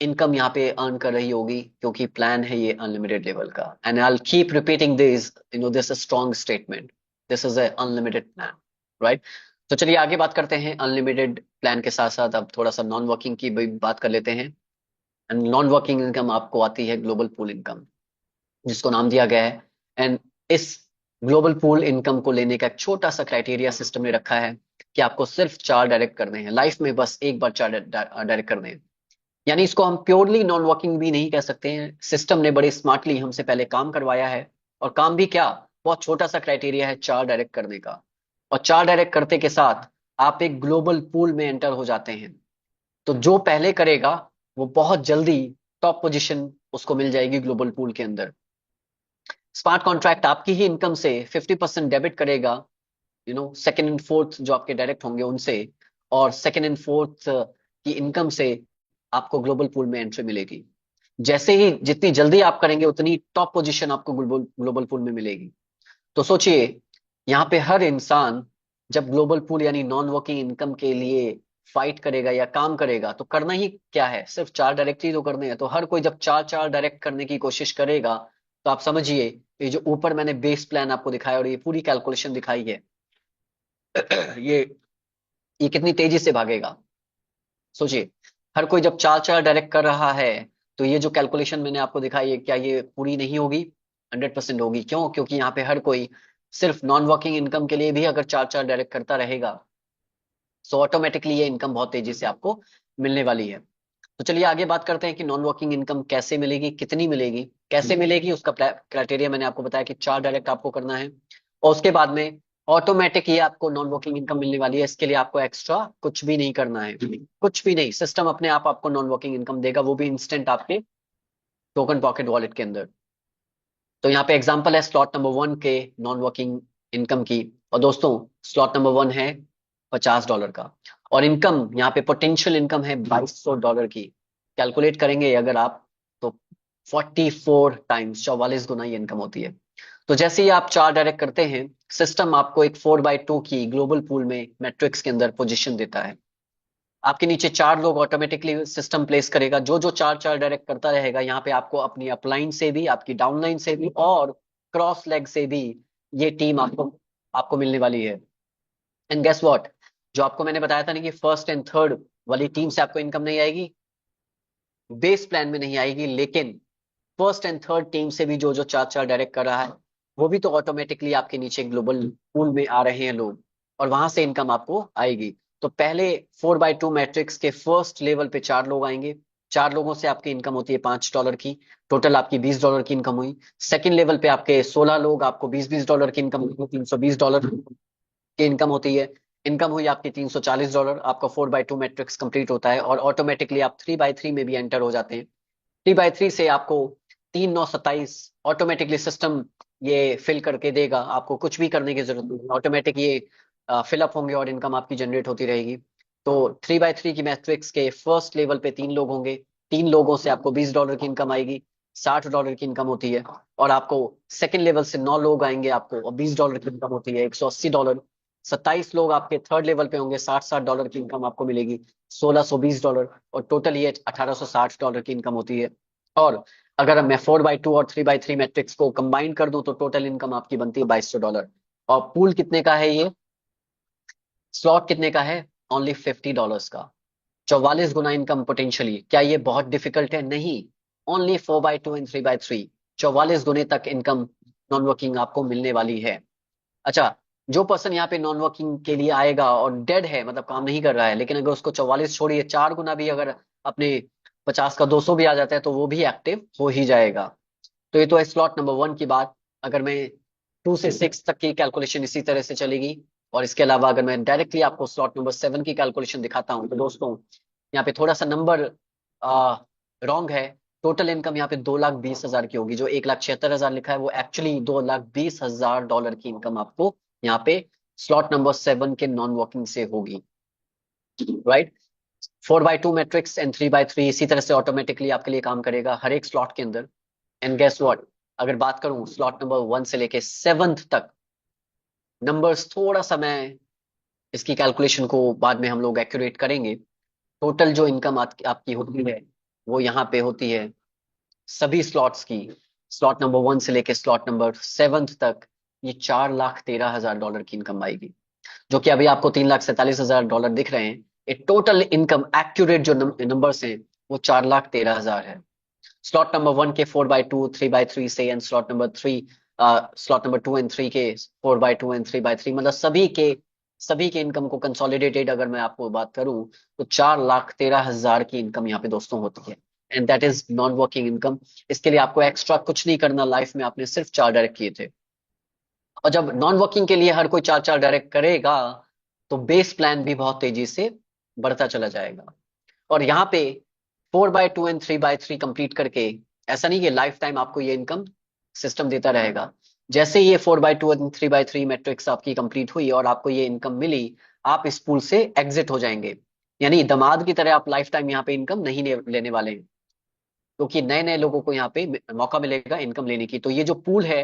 इनकम यहाँ पे अर्न कर रही होगी, क्योंकि प्लान है ये अनलिमिटेड लेवल का। And I will keep repeating this, this is strong statement, this is a unlimited plan, right. तो चलिए आगे बात करते हैं अनलिमिटेड प्लान के साथ साथ अब थोड़ा सा नॉन वर्किंग की भी बात कर लेते हैं। एंड नॉन वर्किंग इनकम आपको आती है ग्लोबल पूल इनकम, जिसको नाम दिया गया है। एंड इस ग्लोबल पूल इनकम को लेने का एक छोटा सा क्राइटेरिया सिस्टम ने रखा है कि आपको सिर्फ 4 डायरेक्ट करने हैं लाइफ में, बस एक बार 4 डायरेक्ट करने हैं। यानी इसको हम प्योरली नॉन वर्किंग भी नहीं कह सकते हैं, सिस्टम ने बड़े स्मार्टली हमसे पहले काम करवाया है। और काम भी क्या, बहुत छोटा सा क्राइटेरिया है 4 डायरेक्ट करने का। और 4 डायरेक्ट करते के साथ आप एक ग्लोबल पूल में एंटर हो जाते हैं। तो जो पहले करेगा वो बहुत जल्दी टॉप पोजीशन उसको मिल जाएगी ग्लोबल पूल के अंदर। स्मार्ट कॉन्ट्रैक्ट आपकी ही इनकम से 50% डेबिट करेगा, सेकंड एंड फोर्थ जो आपके डायरेक्ट होंगे उनसे, और सेकंड एंड फोर्थ की इनकम से आपको ग्लोबल पूल में एंट्री मिलेगी। जैसे ही जितनी जल्दी आप करेंगे उतनी टॉप पोजीशन आपको ग्लोबल ग्लोबल पूल में मिलेगी। तो सोचिए यहाँ पे हर इंसान जब ग्लोबल पूल यानी नॉन वर्किंग इनकम के लिए फाइट करेगा या काम करेगा, तो करना ही क्या है, सिर्फ 4 डायरेक्ट ही तो करने हैं। तो हर कोई जब 4 डायरेक्ट करने की कोशिश करेगा, तो आप समझिए ये जो ऊपर मैंने बेस प्लान आपको दिखाया और ये पूरी कैलकुलेशन दिखाई है, ये ये कितनी तेजी से भागेगा। सोचिए हर कोई जब 4 डायरेक्ट कर रहा है, तो ये जो कैलकुलेशन मैंने आपको दिखाई है क्या ये पूरी नहीं होगी? 100% होगी। क्यों? क्योंकि यहाँ पे हर कोई सिर्फ नॉन वर्किंग इनकम के लिए भी अगर 4 डायरेक्ट करता रहेगा, सो ऑटोमेटिकली ये इनकम बहुत तेजी से आपको मिलने वाली है। तो चलिए आगे बात करते हैं कि नॉन वर्किंग इनकम कैसे मिलेगी, कितनी मिलेगी, कैसे मिलेगी, उसका क्राइटेरिया मैंने आपको बताया कि 4 डायरेक्ट आपको करना है। और उसके बाद में ऑटोमेटिक ये आपको नॉन वर्किंग इनकम मिलने वाली है, इसके लिए आपको एक्स्ट्रा कुछ भी नहीं करना है, कुछ भी नहीं। सिस्टम अपने आप आपको नॉन वर्किंग इनकम देगा, वो भी इंस्टेंट आपके टोकन पॉकेट वॉलेट के अंदर। तो यहाँ पे एग्जांपल है स्लॉट नंबर 1 के नॉन वर्किंग इनकम की। और दोस्तों स्लॉट नंबर 1 है $50 का, और इनकम यहाँ पे पोटेंशियल इनकम है $2,200 की। कैलकुलेट करेंगे अगर आप, तो 44 टाइम्स 44 गुना ये इनकम होती है। तो जैसे ही आप 4 डायरेक्ट करते हैं, सिस्टम आपको एक 4x2 की ग्लोबल पूल में मैट्रिक्स के अंदर पोजीशन देता है। आपके नीचे 4 लोग ऑटोमेटिकली सिस्टम प्लेस करेगा, जो जो 4 4 डायरेक्ट करता रहेगा। यहाँ पे आपको अपनी अपलाइन से भी, आपकी डाउनलाइन से भी और क्रॉस लेग से भी ये टीम आपको आपको मिलने वाली है। एंड गेस व्हाट, जो आपको मैंने बताया था ना कि फर्स्ट एंड थर्ड वाली टीम से आपको इनकम नहीं आएगी, बेस प्लान में नहीं आएगी, लेकिन फर्स्ट एंड थर्ड टीम से भी जो जो 4 4 डायरेक्ट कर रहा है, वो भी तो ऑटोमेटिकली आपके नीचे ग्लोबल पूल में आ रहे हैं लोग, और वहां से इनकम आपको आएगी। तो पहले 4x2 मैट्रिक्स के फर्स्ट लेवल पे 4 लोग आएंगे, 4 लोगों से आपकी इनकम होती है $5 की, टोटल आपकी $20 की इनकम हुई। सेकंड लेवल पे आपके 16 लोग, आपको 20 20 डॉलर की इनकम हुई, $320 की इनकम होती है। इनकम हुई आपकी $340, आपका 4x2 मैट्रिक्स कंप्लीट होता है, और ऑटोमेटिकली आप 3x3 में भी एंटर हो जाते हैं। 3x3 से आपको 3 9 27 ऑटोमेटिकली सिस्टम ये फिल करके देगा, आपको कुछ भी करने की जरूरत नहीं, ऑटोमेटिक ये फिलअप होंगे और इनकम आपकी जनरेट होती रहेगी। तो 3x3 की मैट्रिक्स के फर्स्ट लेवल पे 3 लोग होंगे, 3 लोगों से आपको $20 की इनकम आएगी, $60 की इनकम होती है। और आपको सेकंड लेवल से 9 लोग आएंगे आपको, और $20 की इनकम होती है, $180। 27 लोग आपके थर्ड लेवल पे होंगे, $60 की इनकम आपको मिलेगी, $1620। और टोटल ये $1860 की इनकम होती है। और अगर मैं 4x2 और 3x3 मैट्रिक्स को कंबाइन कर दूं तो टोटल इनकम आपकी बनती है $2200। और पूल कितने का है ये, स्लॉट कितने का है, ओनली $50 का। 44 गुना इनकम पोटेंशियली। क्या ये बहुत डिफिकल्ट है? नहीं। ओनली 4x2 एंड 3x3, 44 गुने तक इनकम नॉन वर्किंग आपको मिलने वाली है। अच्छा, जो पर्सन यहाँ पे नॉन वर्किंग के लिए आएगा और डेड है, मतलब काम नहीं कर रहा है, लेकिन अगर उसको 44 छोड़िए 4 गुना भी अगर अपने 50 का 200 भी आ जाता है तो वो भी एक्टिव हो ही जाएगा। तो ये तो है स्लॉट नंबर 1 की बात। अगर मैं 2 से 6 तक की कैलकुलेशन इसी तरह से चलेगी। और इसके अलावा अगर मैं डायरेक्टली आपको स्लॉट नंबर 7 की कैलकुलेशन दिखाता हूँ तो दोस्तों यहाँ पे थोड़ा सा नंबर रॉन्ग है। टोटल इनकम यहाँ पे 2,20,000 की होगी। जो 1,76,000 लिखा है वो एक्चुअली $2,20,000 की इनकम आपको यहाँ पे स्लॉट नंबर 7 के नॉन वर्किंग से होगी। Right. 4x2 matrix and 3x3 इसी तरह से ऑटोमेटिकली आपके लिए काम करेगा हर एक स्लॉट के अंदर। एंड गेस व्हाट, अगर बात करूं स्लॉट नंबर 1 से लेके 7th तक, नंबर्स थोड़ा सा मैं इसकी कैलकुलेशन को बाद में हम लोग एक्यूरेट करेंगे। टोटल जो इनकम आपकी होती है वो यहाँ पे होती है सभी स्लॉट्स की, स्लॉट नंबर 1 से लेके स्लॉट नंबर 7th तक, ये $4,13,000 की इनकम आएगी। जो कि अभी आपको $3,47,000 दिख रहे हैं। ये टोटल इनकम एक्यूरेट जो नंबर्स हैं वो 4,13,000 है। स्लॉट नंबर 1 के 4x2 3x3 से, एंड स्लॉट नंबर 2 एंड 3 के 4x2 एंड 3x3, मतलब सभी के इनकम को कंसोलिडेटेड अगर मैं आपको बात करूं तो 4,13,000 की इनकम यहाँ पे दोस्तों होती है। And that is non working income. इसके लिए आपको एक्स्ट्रा कुछ नहीं करना लाइफ में, आपने सिर्फ 4 डायरेक्ट किए थे। और जब नॉन वर्किंग के लिए हर कोई 4 डायरेक्ट करेगा तो बेस प्लान भी बहुत तेजी से बढ़ता चला जाएगा। और यहाँ पे 4x2 एंड 3x3 कंप्लीट करके, ऐसा नहीं कि लाइफ टाइम आपको ये इनकम सिस्टम देता रहेगा। जैसे ये 4x2 एंड 3x3 मैट्रिक्स आपकी कंप्लीट हुई और आपको ये इनकम मिली, आप इस पूल से एग्जिट हो जाएंगे। यानी दामाद की तरह आप लाइफ टाइम यहाँ पे इनकम नहीं लेने वाले हैं, क्योंकि नए नए लोगों को यहाँ पे मौका मिलेगा इनकम लेने की। तो ये जो पूल है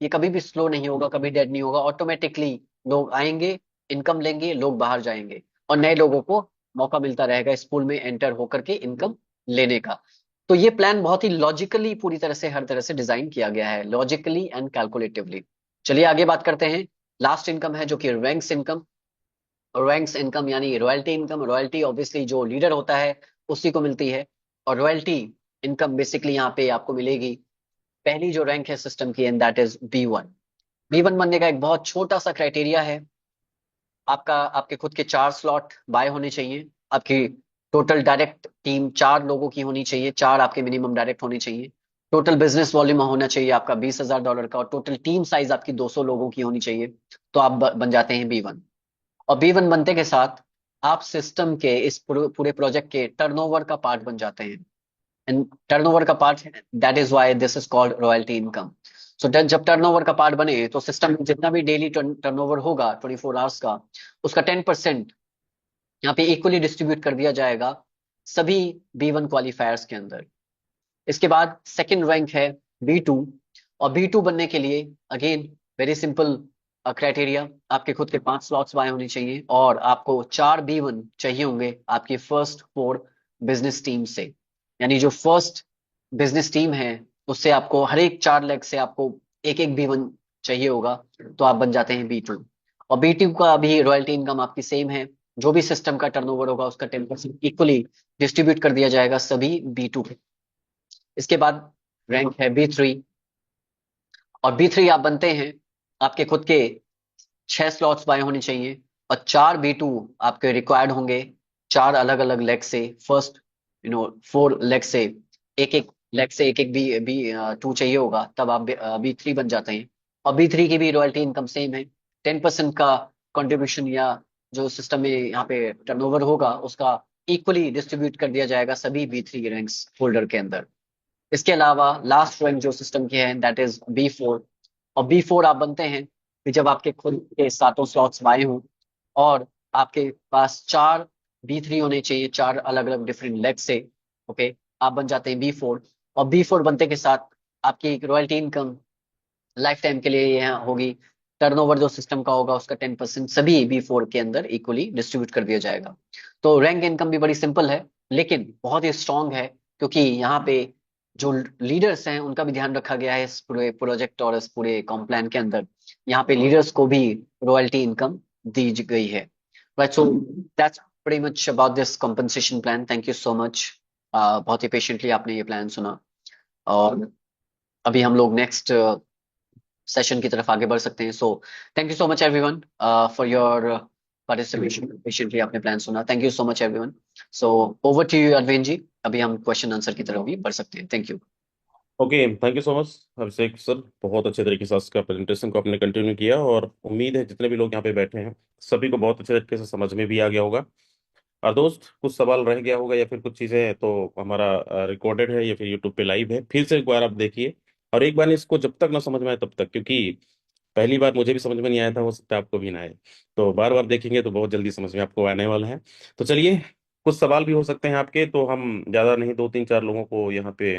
ये कभी भी स्लो नहीं होगा, कभी डेड नहीं होगा। ऑटोमेटिकली लोग आएंगे, इनकम लेंगे, लोग बाहर जाएंगे, और नए लोगों को मौका मिलता रहेगा इस पूल में एंटर होकर के इनकम लेने का। तो ये प्लान बहुत ही लॉजिकली पूरी तरह से हर तरह से डिजाइन किया गया है, लॉजिकली एंड कैलकुलेटिवली। चलिए आगे बात करते हैं। लास्ट इनकम है जो कि रैंक्स इनकम। रैंक्स इनकम यानी रॉयल्टी इनकम। रॉयल्टी ऑब्वियसली जो लीडर होता है उसी को मिलती है। और रॉयल्टी इनकम बेसिकली यहाँ पे आपको मिलेगी पहली जो रैंक है सिस्टम की, and that is B1। B1 बनने का एक बहुत छोटा सा क्राइटेरिया है, आपके खुद के 4 स्लॉट बाय होने चाहिए। आपकी टोटल डायरेक्ट टीम 4 लोगों की होनी चाहिए, 4 आपके मिनिमम डायरेक्ट होनी चाहिए। टोटल बिजनेस वॉल्यूम होना चाहिए आपका $20,000 का, और टोटल टीम साइज आपकी 200 लोगों की होनी चाहिए। तो आप बन जाते हैं B1। और B1 बनते के साथ आप सिस्टम के इस पूरे प्रोजेक्ट के टर्नओवर का पार्ट बन जाते हैं। एंड टर्नओवर का part, that is why this is called royalty income. So जब टर्नओवर का पार्ट बने तो सिस्टम में जितना भी डेली टर्नओवर होगा 24 आवर्स का, उसका 10% यहाँ पे इक्वली डिस्ट्रीब्यूट कर दिया जाएगा सभी B1 क्वालिफायर्स के अंदर। इसके बाद सेकंड रैंक है B2। और B2 बनने के लिए अगेन वेरी सिंपल क्राइटेरिया, आपके खुद के 5 स्लॉट्स बाय होने चाहिए, और आपको 4 B1 चाहिए होंगे आपकी फर्स्ट 4 बिजनेस टीम से। यानी जो फर्स्ट बिजनेस टीम है उससे आपको हर एक 4 लेग से आपको एक एक B1 चाहिए होगा। तो आप बन जाते हैं B2। और B2 का भी रॉयल्टी इनकम आपकी सेम है। जो भी सिस्टम का टर्नओवर होगा उसका 10% इक्वली डिस्ट्रीब्यूट कर दिया जाएगा सभी B2 पे। इसके बाद रैंक है B3। और B3 आप बनते हैं, आपके खुद के 6 स्लॉट्स बाय होने चाहिए, और 4 B2 आपके रिक्वायर्ड होंगे 4 अलग अलग लेग से। फर्स्ट 4 लेग से, एक एक लेग से एक एक B2 चाहिए होगा, तब आप B3 बन जाते हैं। और B3 की भी रॉयल्टी इनकम सेम है। 10% का कंट्रीब्यूशन या जो सिस्टम में यहाँ पे टर्नओवर होगा उसका इक्वली डिस्ट्रीब्यूट कर दिया जाएगा सभी B3 रैंक्स होल्डर के अंदर। इसके अलावा लास्ट रैंक जो सिस्टम की है दैट इज B4। और B4 आप बनते हैं कि जब आपके खुद के सातों स्लॉट्स बाय हों और आपके पास चार B3 होने चाहिए, चार अलग अलग डिफरेंट लेग से। ओके, आप बन जाते हैं B4। और B4 बनते के साथ आपकी एक रॉयल्टी इनकम लाइफ टाइम के लिए यहाँ होगी। टर्नओवर जो सिस्टम का होगा उसका 10% सभी B4 के अंदर इक्वली डिस्ट्रीब्यूट कर दिया जाएगा। तो रैंक इनकम भी बड़ी सिंपल है, लेकिन बहुत ही स्ट्रांग है, क्योंकि यहाँ पे जो लीडर्स हैं उनका भी ध्यान रखा गया है इस पूरे प्रोजेक्ट और इस पूरे कॉम्प्लान के अंदर। यहाँ पे लीडर्स को भी रॉयल्टी इनकम दी गई है। Right, so that's pretty much about this compensation plan. Thank you so much। बहुत ही पेशेंटली आपने ये प्लान सुना। और अभी हम लोग नेक्स्ट सेशन की तरफ आगे बढ़ सकते हैं। So thank you so much everyone for your participation. Patiently आपने प्लान सुना, thank you so much everyone. So over to you Arvind ji, अभी हम क्वेश्चन आंसर की तरफ भी बढ़ सकते हैं। Thank you. Okay, thank you so much Abhishek sir. बहुत अच्छे तरीके से इसका प्रेजेंटेशन को आपने कंटिन्यू किया, और उम्मीद है जितने भी लोग यहाँ पे बैठे हैं सभी को बहुत अच्छे तरीके से समझ में भी आ गया होगा। और दोस्त, कुछ सवाल रह गया होगा या फिर कुछ चीज़ें तो हमारा रिकॉर्डेड है या फिर यूट्यूब पे लाइव है, फिर से एक बार आप देखिए। और एक बार इसको जब तक ना समझ में आए तब तक, क्योंकि पहली बार मुझे भी समझ में नहीं आया था, हो सकता है आपको भी ना आए। तो बार बार देखेंगे तो बहुत जल्दी समझ में आपको आने वाला है। तो चलिए, कुछ सवाल भी हो सकते हैं आपके, तो हम ज़्यादा नहीं, दो तीन चार लोगों को यहाँ पे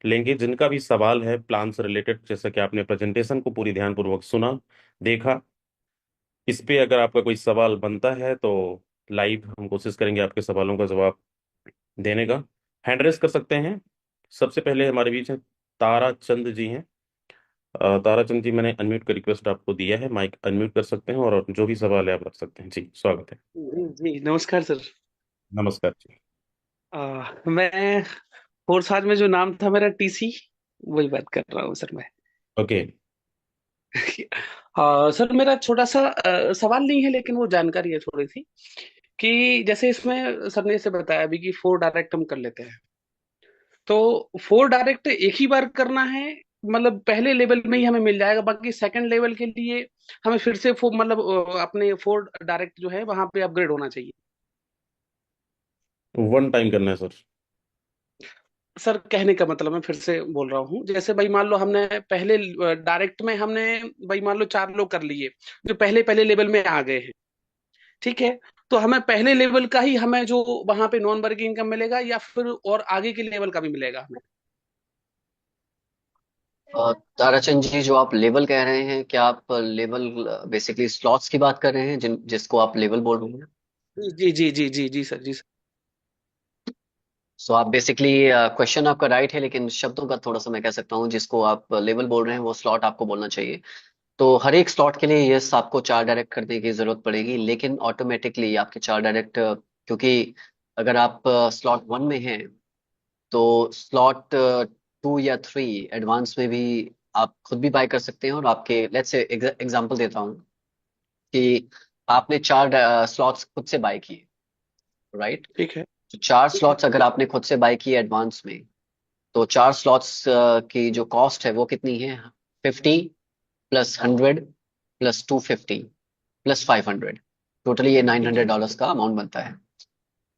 लेंगे जिनका भी सवाल है प्लान से रिलेटेड। जैसा कि आपने प्रेजेंटेशन को पूरी ध्यानपूर्वक सुना, देखा, इस पे अगर आपका कोई सवाल बनता है तो लाइव हम कोशिश करेंगे आपके सवालों का जवाब देने का। हैंड रेस कर सकते हैं। सबसे पहले हमारे बीच हैं तारा चंद जी हैं। तारा चंद जी, मैंने अनम्यूट का रिक्वेस्ट आपको दिया है, माइक अनम्यूट कर सकते हैं और जो भी सवाल है आप रख सकते हैं। जी, स्वागत है। जी जी, नमस्कार सर। नमस्कार जी। मैं फोर्स आज में जो नाम था मेरा टीसी, वही बात कर रहा हूँ सर मैं। ओके। सर मेरा छोटा सा सवाल नहीं है, लेकिन वो जानकारी है थोड़ी सी, कि जैसे इसमें सर ने जैसे बताया अभी कि 4 डायरेक्ट हम कर लेते हैं, तो 4 डायरेक्ट एक ही बार करना है, मतलब पहले लेवल में ही हमें मिल जाएगा, बाकी सेकंड लेवल के लिए हमें फिर से मतलब अपने 4 डायरेक्ट जो है वहां पे अपग्रेड होना चाहिए। वन टाइम करना है सर। सर कहने का मतलब मैं फिर से बोल रहा हूँ, जैसे भाई मान लो हमने पहले डायरेक्ट में हमने भाई मान लो 4 लोग कर लिए जो पहले पहले लेवल में आ गए हैं, ठीक है, तो हमें पहले लेवल का ही हमें जो वहां पे नॉन वर्किंग इनकम मिलेगा, या फिर और आगे के लेवल का भी मिलेगा हमें? ताराचंद जी, जो आप लेवल कह रहे हैं, क्या आप लेवल बेसिकली स्लॉट्स की बात कर रहे हैं जिसको आप लेवल बोल रहे हैं? जी जी जी जी जी सर, जी सर। सो आप बेसिकली, क्वेश्चन आपका राइट है, लेकिन शब्दों का थोड़ा सा मैं कह सकता हूँ, जिसको आप लेवल बोल रहे हैं वो स्लॉट आपको बोलना चाहिए। तो हर एक स्लॉट के लिए यस, आपको चार डायरेक्ट करने की जरूरत पड़ेगी, लेकिन ऑटोमेटिकली आपके चार डायरेक्ट, क्योंकि अगर आप स्लॉट वन में हैं तो स्लॉट टू या थ्री एडवांस में भी आप खुद भी बाय कर सकते हैं। और आपके लेट्स से एग्जांपल देता हूँ कि आपने चार स्लॉट्स खुद से बाय किए, राइट? ठीक है। तो चार स्लॉट्स अगर आपने खुद से बाय किए एडवांस में, तो चार स्लॉट्स की जो कॉस्ट है वो कितनी है? 50 प्लस 100 प्लस 250 प्लस 500, टोटली ये $900 का अमाउंट बनता है।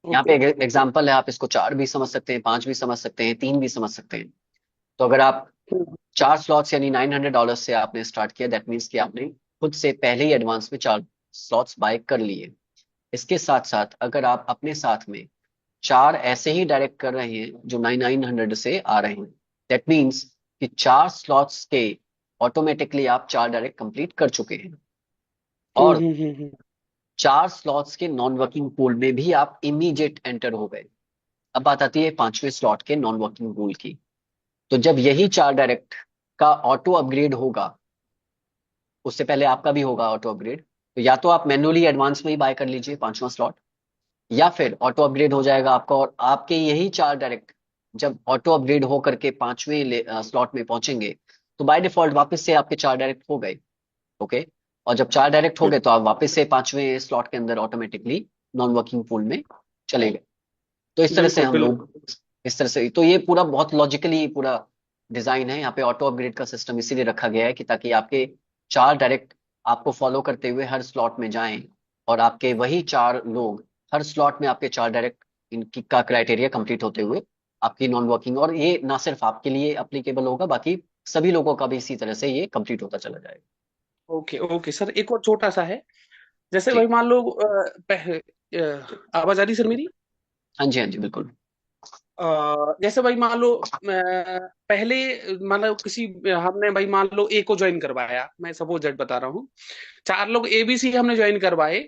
यहाँ पे ओके। एक एग्जांपल है, आप इसको चार भी समझ सकते हैं, पांच भी समझ सकते हैं, तीन भी समझ सकते हैं। तो अगर आप चार स्लॉट्स यानी $900 से आपने स्टार्ट किया, दैट मीन्स कि आपने खुद से पहले ही एडवांस में चार स्लॉट्स बाय कर लिए। इसके साथ साथ अगर आप अपने साथ में चार ऐसे ही डायरेक्ट कर रहे हैं जो 9,900 से आ रहे हैं, दैट मीन्स कि चार स्लॉट्स के ऑटोमेटिकली आप चार डायरेक्ट कंप्लीट कर चुके हैं। और हम्म। चार स्लॉट्स के नॉन वर्किंग पूल में भी आप इमीडिएट एंटर हो गए। अब बात आती है पांचवें स्लॉट के नॉन वर्किंग पूल की। तो जब यही चार डायरेक्ट का ऑटो अपग्रेड होगा, उससे पहले आपका भी होगा ऑटो अपग्रेड, तो या तो आप मैन्युअली एडवांस में ही बाय कर लीजिए पांचवा स्लॉट, या फिर ऑटो अपग्रेड हो जाएगा आपका, और आपके यही चार डायरेक्ट जब ऑटो अपग्रेड हो करके पांचवें स्लॉट में पहुंचेंगे, तो बाय डिफॉल्ट वापस से आपके चार डायरेक्ट हो गए। ओके, और जब चार डायरेक्ट हो गए तो आप वापस से पांचवें स्लॉट के अंदर ऑटोमेटिकली नॉन वर्किंग पूल में चले गए। तो इस तरह से बिल्कुल हम बिल्कुल। लोग, इस तरह से, तो ये पूरा बहुत लॉजिकली पूरा डिजाइन है। यहाँ पे ऑटो अपग्रेड का सिस्टम इसीलिए रखा गया है कि ताकि आपके चार डायरेक्ट आपको फॉलो करते हुए हर स्लॉट में जाएं, और आपके वही चार लोग हर स्लॉट में आपके चार डायरेक्ट इनकी का क्राइटेरिया कंप्लीट होते हुए आपकी नॉन वर्किंग, और ये ना सिर्फ आपके लिए अप्लीकेबल होगा, बाकी सभी लोगों का भी इसी तरह से ये कंप्लीट होता चला जाएगा। ओके ओके सर, एक और छोटा सा है। जैसे जी। भाई मान लो आवाज आ रही सर मेरी? हाँ जी, हाँ जी, बिल्कुल। जैसे भाई मान लो पहले मान लो किसी हमने भाई मान लो ए को ज्वाइन करवाया, मैं सपोज दैट बता रहा हूँ। चार लोग एबीसी हमने ज्वाइन करवाए,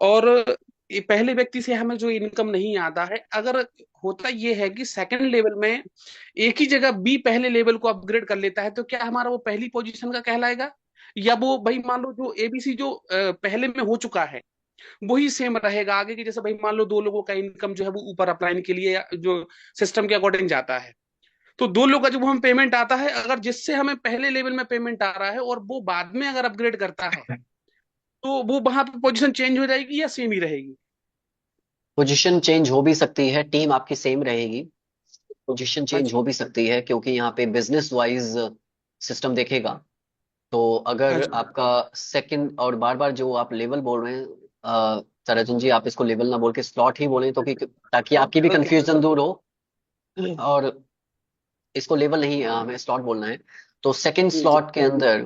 और ये पहले व्यक्ति से हमें जो इनकम नहीं आता है, अगर होता ये है कि सेकंड लेवल में एक ही जगह बी पहले लेवल को अपग्रेड कर लेता है, तो क्या हमारा वो पहली पोजीशन का कहलाएगा? या वो भाई मान लो जो एबीसी जो पहले में हो चुका है वही सेम रहेगा आगे की? जैसे भाई मान लो दो लोगों का इनकम जो है वो ऊपर अपलाइन के लिए जो सिस्टम के अकॉर्डिंग जाता है, तो दो लोग का जब हमें पेमेंट आता है, अगर जिससे हमें पहले लेवल में पेमेंट आ रहा है और वो बाद में अगर अपग्रेड करता है, तो वो वहां पे पोजीशन चेंज हो जाएगी या सेम ही रहेगी? पोजीशन चेंज हो भी सकती है, टीम आपकी सेम रहेगी। पोजीशन चेंज अच्छा हो भी सकती है क्योंकि यहाँ पे बिजनेस वाइज सिस्टम देखेगा। तो अगर अच्छा। आपका सेकंड, और बार बार जो आप लेवल बोल रहे हैं, तरजुन जी, आप इसको लेवल ना बोल के स्लॉट ही बोलें, तो कि ताकि आपकी भी ओके। कंफ्यूजन दूर हो। और इसको लेवल नहीं, हमें स्लॉट बोलना है। तो सेकंड जी जी। स्लॉट के अंदर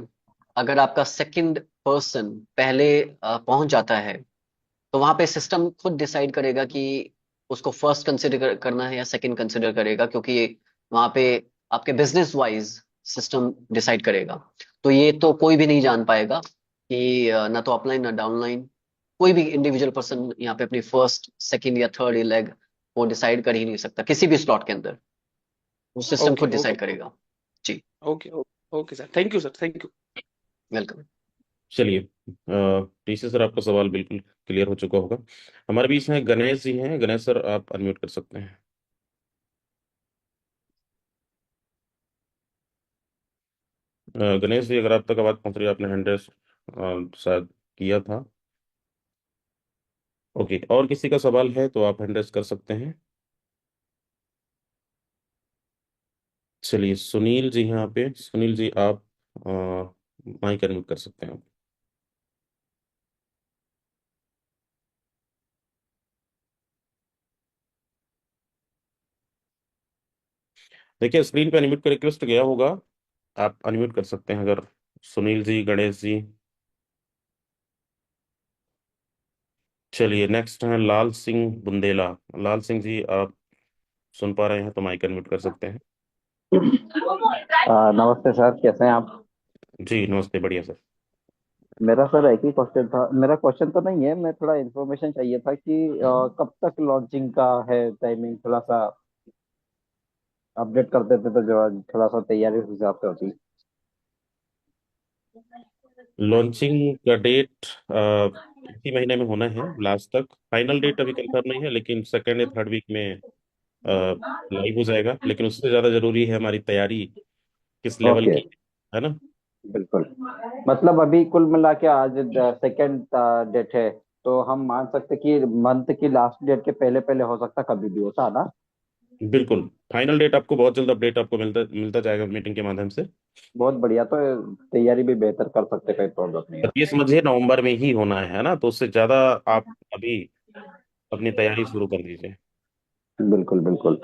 अगर आपका सेकंड पर्सन पहले पहुंच जाता है, तो वहां पे सिस्टम खुद डिसाइड करेगा कि उसको फर्स्ट कंसिडर करना है या सेकंड कंसिडर करेगा, क्योंकि वहां पे आपके बिजनेस वाइज सिस्टम डिसाइड करेगा। तो ये तो कोई भी नहीं जान पाएगा कि ना तो अपलाइन ना डाउनलाइन, कोई भी इंडिविजुअल पर्सन यहाँ पे अपनी फर्स्ट सेकंड या थर्ड लेग वो डिसाइड कर ही नहीं सकता किसी भी स्लॉट के अंदर। वो सिस्टम ओके खुद ओके। डिसाइड करेगा। जी। Okay okay sir, thank you sir, thank you. Welcome. चलिए, टीसी सर, आपका सवाल बिल्कुल क्लियर हो चुका होगा। हमारे बीच में गणेश जी हैं। गणेश सर, आप अनम्यूट कर सकते हैं। गणेश जी, अगर आप तक आवाज पहुंच रही है, आपने हैंड रेस शायद किया था। ओके, और किसी का सवाल है तो आप हैंड रेस कर सकते हैं। चलिए, सुनील जी हैं यहाँ पे। सुनील जी, आप माइक अनम्यूट कर सकते हैं। देखिए, स्क्रीन पे अनम्यूट का रिक्वेस्ट गया होगा, आप अनम्यूट कर सकते हैं अगर। सुनील जी, गणेश जी। चलिए, नेक्स्ट हैं लाल सिंह बुंदेला। लाल सिंह जी, आप सुन पा रहे हैं तो माइक अनम्यूट कर सकते हैं। नमस्ते सर, कैसे हैं आप? जी नमस्ते, बढ़िया सर। मेरा सर एक ही क्वेश्चन था। मेरा क्वेश्चन तो नहीं है, मैं थोड़ा इन्फॉर्मेशन चाहिए था कि कब तक लॉन्चिंग का है टाइमिंग, थोड़ा सा अपडेट कर देते तो जो थोड़ा सा तैयारी उस हिसाब से होती। लॉन्चिंग का डेट इसी महीने में होना है, लास्ट तक। फाइनल डेट अभी कंफर्म नहीं है, लेकिन सेकेंड या थर्ड वीक में लाइव हो जाएगा। लेकिन उससे ज़्यादा जरूरी है हमारी तैयारी किस लेवल ओके, की है ना। बिल्कुल। मतलब अभी कुल मिला के आज सेकेंड डेट है, तो हम मान सकते कि मंथ की लास्ट डेट के पहले पहले हो सकता, कभी भी होता ना। बिल्कुल, फाइनल डेट आपको बहुत जल्द अपडेट आपको मिलता मिलता जाएगा मीटिंग के माध्यम से। बहुत बढ़िया, तो तैयारी भी बेहतर कर सकते, कोई प्रॉब्लम नहीं पर है। ये समझिए नवंबर में ही होना है ना, तो उससे ज़्यादा आप अभी अपनी तैयारी शुरू कर दीजिए। बिल्कुल बिल्कुल।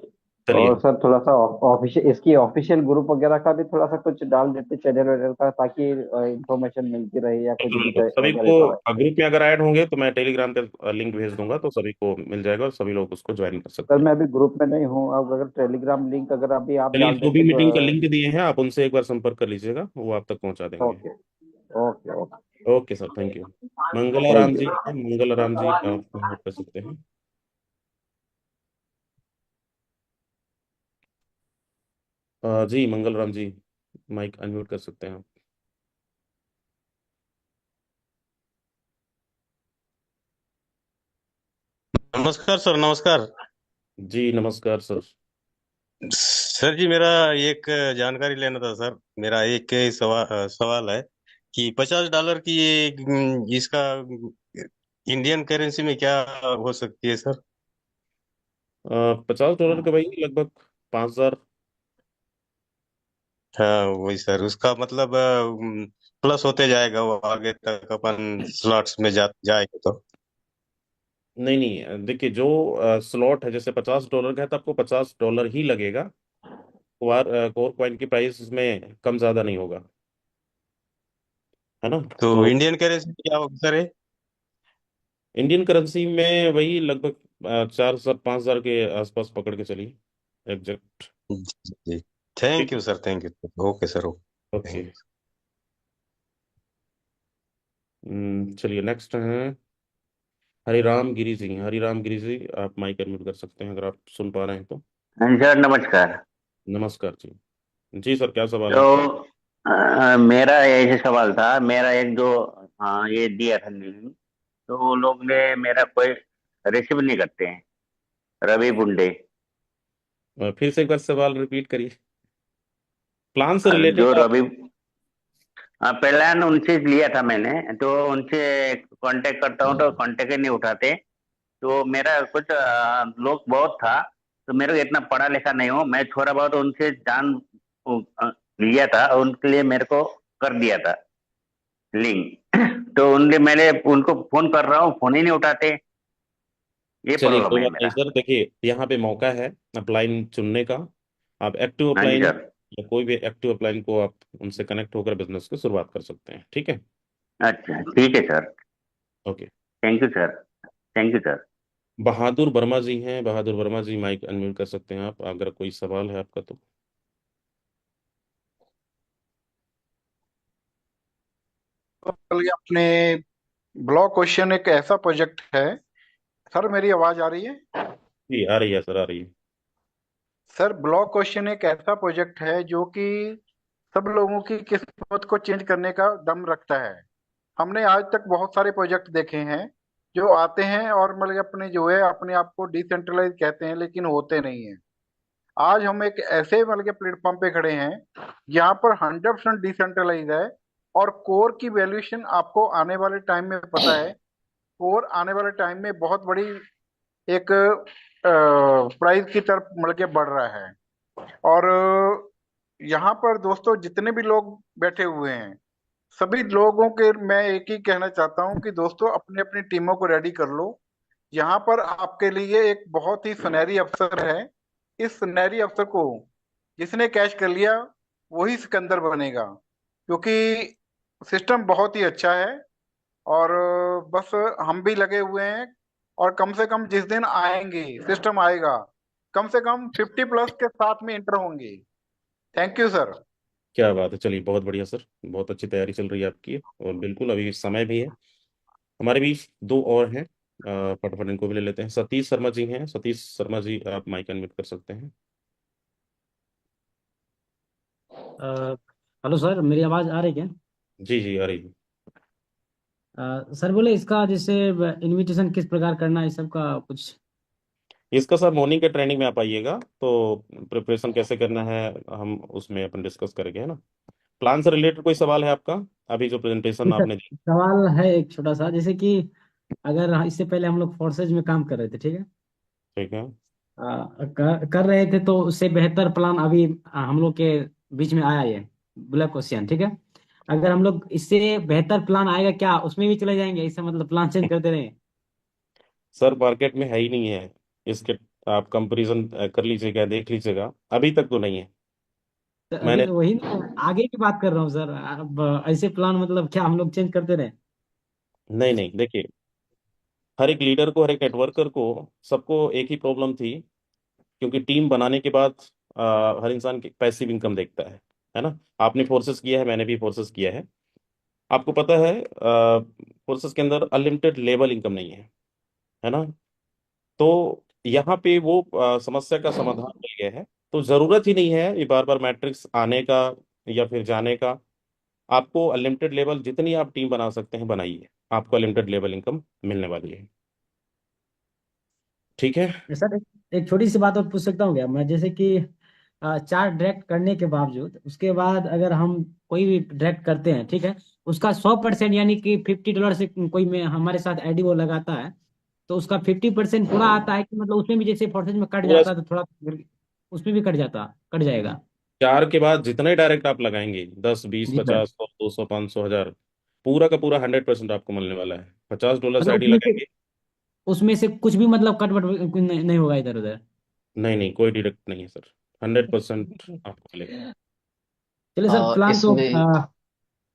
चलिए। और सर थोड़ा सा ऑफिशियल, इसकी ऑफिशियल ग्रुप वगैरह का भी थोड़ा सा कुछ डाल देते चैनल वैनल का, ताकि इंफॉर्मेशन मिलती रहे या कुछ बिल्कुल भी बिल्कुल, सभी अगर को ऐसा रहे। ग्रुप में अगर ऐड होंगे तो मैं टेलीग्राम पे लिंक भेज दूंगा, तो सभी को मिल जाएगा और सभी लोग उसको ज्वाइन कर सर सकते हैं। मैं अभी ग्रुप में नहीं हूँ, अब अगर टेलीग्राम लिंक अगर अभी आप चलिए, डाल जो भी देते मीटिंग का लिंक दिए हैं आप उनसे एक बार संपर्क कर लीजिएगा, वो आप तक पहुंचा देंगे। Okay okay okay. Okay sir, thank you. Mangal thank आराम यू। जी हैं। मंगल आराम जी, आप अनम्यूट कर सकते हैं। जी मंगल राम जी, माइक अनम्यूट कर सकते हैं आप। नमस्कार सर, नमस्कार। जी नमस्कार सर। सर जी, मेरा एक जानकारी लेना था सर। मेरा एक ही सवाल है कि $50 की ये इसका इंडियन करेंसी में क्या हो सकती है सर? $50 का भाई लगभग 5,000। हाँ वही सर, उसका मतलब प्लस होते जाएगा वो आगे तक अपन स्लॉट्स में जाएगा तो। नहीं नहीं, देखिए जो स्लॉट है, जैसे $50 का है तो आपको $50 ही लगेगा। कोर कॉइन की प्राइस इसमें कम ज्यादा नहीं होगा, है ना। तो तो इंडियन करेंसी क्या होगा सर ये? इंडियन करेंसी में वही लगभग 4 से 5 हजार के आसपास पकड़ के चलिए एग्जैक्ट। जी, ठीक थैंक है। You sir, thank you, okay sir, okay, okay. Thank you. चलिए नेक्स्ट है हरिराम गिरी जी। हरिराम गिरी जी, आप माइक अनम्यूट कर सकते हैं अगर आप सुन पा रहे हैं तो। हाँ सर, नमस्कार। नमस्कार जी। जी सर, क्या सवाल है तो आपका? मेरा ऐसे सवाल था। मेरा एक जो ये दिया था लिंक, तो वो लोग ने मेरा कोई रिसीव नहीं करते हैं, रवि बुंडे। फिर से एक बार सवाल रिपीट करिए, प्लान से रिलेटेड जो आप। रवि प्लान उनसे लिया था मैंने, तो उनसे कांटेक्ट करता हूँ तो कांटेक्ट ही नहीं उठाते। तो मेरा कुछ लोग बहुत था, तो मेरे को इतना पढ़ा लिखा नहीं हूँ, मैं थोड़ा बहुत उनसे जान अ, लिया था, उनके लिए मेरे को कर दिया था लिंक। तो उनके मैंने उनको फोन कर रहा हूँ, फोन ही नहीं उठाते। ये चलिए प्रॉब्लम कोई है बात नहीं मेरा। सर, देखिए यहाँ पे मौका है अपलाइन चुनने का। आप एक्टिव हाँ जी अपलाइन सर। या कोई भी एक्टिव अपलाइन को आप उनसे कनेक्ट होकर बिजनेस की शुरुआत कर सकते हैं, ठीक है। अच्छा ठीक है sir. Okay. Thank you sir. Thank you sir. Bahadur Verma ji हैं, बहादुर वर्मा जी माइक अनम्यूट कर सकते हैं आप अगर कोई सवाल है आपका तो। ये अपने ब्लॉक क्वेश्चन एक ऐसा प्रोजेक्ट है। सर मेरी आवाज आ रही है? जी आ रही है सर, आ रही है। सर ब्लॉक क्वेश्चन एक ऐसा प्रोजेक्ट है जो कि सब लोगों की किस्मत को चेंज करने का दम रखता है। हमने आज तक बहुत सारे प्रोजेक्ट देखे हैं जो आते हैं और मतलब अपने जो है अपने आप को डिसेंट्रलाइज कहते हैं लेकिन होते नहीं हैं। आज हम एक ऐसे मतलब के प्लेटफॉर्म पे खड़े हैं जहाँ पर 100% डिसेंट्रलाइज है और कोर की वैल्यूएशन आपको आने वाले टाइम में पता है। कोर आने वाले टाइम में बहुत बड़ी एक प्राइस की तरफ मतलब के बढ़ रहा है। और यहाँ पर दोस्तों जितने भी लोग बैठे हुए हैं सभी लोगों के मैं एक ही कहना चाहता हूँ कि दोस्तों अपनी अपनी टीमों को रेडी कर लो। यहाँ पर आपके लिए एक बहुत ही सुनहरी अवसर है। इस सुनहरी अवसर को जिसने कैच कर लिया वही सिकंदर बनेगा, क्योंकि सिस्टम बहुत ही अच्छा है। और बस हम भी लगे हुए हैं और कम से कम जिस दिन आएंगे सिस्टम आएगा कम से कम 50+ के साथ में इंटर होंगे। Thank you sir. क्या बात है, चलिए बहुत बढ़िया सर, बहुत अच्छी तैयारी चल रही है आपकी और बिल्कुल अभी समय भी है। हमारे बीच दो और हैं, फटाफट इनको भी ले लेते हैं। सतीश शर्मा जी हैं, सतीश शर्मा जी आप माइक अनम्यूट कर सकते हैं। अ, हेलो सर, मेरी आवाज़ आ रही क्या? जी जी आ रही है। सर बोले इसका जैसे इनविटेशन किस प्रकार करना है, इस सब का कुछ। इसका सर मॉर्निंग के ट्रेनिंग में आप आइएगा तो प्रिपरेशन कैसे करना है हम उसमें अपन डिस्कस करेंगे, है ना। प्लान से रिलेटेड कोई सवाल है आपका, अभी जो जी प्रेजेंटेशन सर, आपने दी? सवाल है एक छोटा सा, जैसे कि अगर इससे पहले हम लोग फोर्सेज में काम कर रहे थे, ठीक है। ठीक है। कर रहे थे तो उससे बेहतर प्लान अभी हम लोग के बीच में आया है, ब्लैक क्वेश्चन, ठीक है। अगर हम लोग इससे बेहतर प्लान आएगा क्या उसमें भी चले जाएंगे, इससे मतलब प्लान चेंज करते रहे। सर मार्केट में है ही नहीं है इसके, आप कंपैरिजन कर लीजिएगा, देख लीजिएगा, अभी तक तो नहीं है। तो अभी मैंने तो वही ना, आगे की बात कर रहा हूँ सर। अब ऐसे प्लान मतलब क्या हम लोग चेंज करते रहे। नहीं नहीं, देखिए हर एक लीडर को, हर एक नेटवर्कर को, सबको एक ही प्रॉब्लम थी, क्योंकि टीम बनाने के बाद हर इंसान की पैसिव इनकम देखता है ना। आपने फोर्सेस किया है, मैंने भी फोर्सेस किया है। आपको पता है फोर्सेस के अंदर अनलिमिटेड लेवल इनकम नहीं है ना। तो यहाँ पे वो समस्या का समाधान मिल गया है, तो जरूरत ही नहीं है ये बार बार मैट्रिक्स आने का या फिर जाने का। आपको अनलिमिटेड लेवल जितनी आप टीम बना सकते हैं बनाइए, आपको अनलिमिटेड लेवल इनकम मिलने वाली है, ठीक है। सर एक छोटी सी बात और पूछ सकता हूँ क्या मैं, जैसे कि चार डायरेक्ट करने के बावजूद उसके बाद अगर हम कोई भी डायरेक्ट करते हैं, ठीक है, उसका 100% यानी कि $50 से कोई में हमारे साथ आईडी वो लगाता है, तो उसका 50% पूरा आता है कि मतलब उसमें भी जैसे परसेंट में कट पूरा जाता है तो थोड़ा उसमें भी कट जाएगा। चार के बाद जितने डायरेक्ट आप लगाएंगे, 10 20 जी सर। 50 100 200 500 1000, पूरा का पूरा 100% आपको मिलने वाला है। $50 से मतलब आईडी लगाएंगे। उसमें से कुछ भी मतलब कट वट नहीं होगा इधर उधर। नहीं नहीं, कोई डिडक्ट नहीं है सर। 100% आपको मिलेगा। चलिए सर, फिलहाल तो इसमें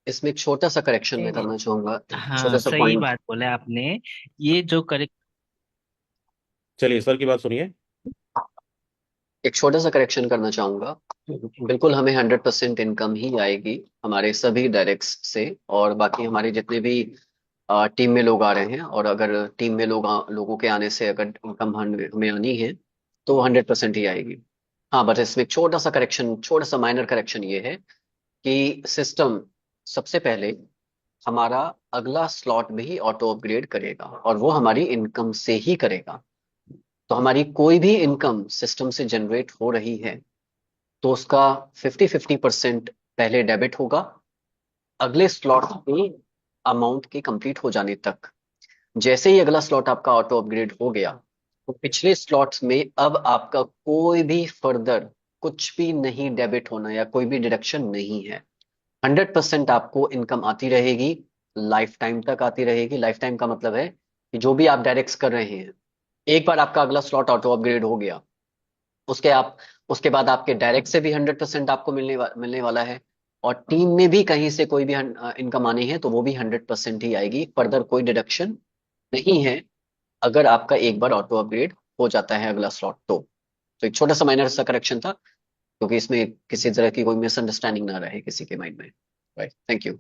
इसमें एक छोटा सा करेक्शन मैं नहीं करना चाहूंगा, छोटा हाँ सा सही पॉइंट। बात बोले आपने। ये जो करेक्ट। चलिए सर की बात सुनिए। एक छोटा सा करेक्शन करना चाहूंगा। बिल्कुल हमें 100% इनकम ही आएगी हमारे सभी डायरेक्ट्स से, और बाकी हमारे जितने भी टीम में लोग आ रहे हैं, और अगर टीम में लोगों के आने से अगर इनकम हमें आनी है तो 100% ही आएगी। हाँ, बट इसमें एक छोटा सा करेक्शन, छोटा सा माइनर करेक्शन ये है कि सिस्टम सबसे पहले हमारा अगला स्लॉट भी ऑटो अपग्रेड करेगा, और वो हमारी इनकम से ही करेगा। तो हमारी कोई भी इनकम सिस्टम से जनरेट हो रही है तो उसका 50-50% पहले डेबिट होगा अगले स्लॉट के अमाउंट के कंप्लीट हो जाने तक। जैसे ही अगला स्लॉट आपका ऑटो अपग्रेड हो गया तो पिछले स्लॉट्स में अब आपका कोई भी फर्दर कुछ भी नहीं डेबिट होना, या कोई भी डिडक्शन नहीं है। 100% आपको इनकम आती रहेगी, लाइफ टाइम तक आती रहेगी। लाइफ टाइम का मतलब है कि जो भी आप डायरेक्ट कर रहे हैं, एक बार आपका अगला स्लॉट ऑटो अपग्रेड हो गया, उसके आप उसके बाद आपके डायरेक्ट से भी 100% आपको मिलने वाला है, और टीम में भी कहीं से कोई भी इनकम आनी है तो वो भी 100% ही आएगी, फर्दर कोई डिडक्शन नहीं है अगर आपका एक बार ऑटो अपग्रेड हो जाता है अगला स्लॉट तो एक छोटा सा माइनर सा करेक्शन था, क्योंकि इसमें किसी तरह की कोई मिसअंडरस्टैंडिंग ना रहे किसी के माइंड में। Right, thank you.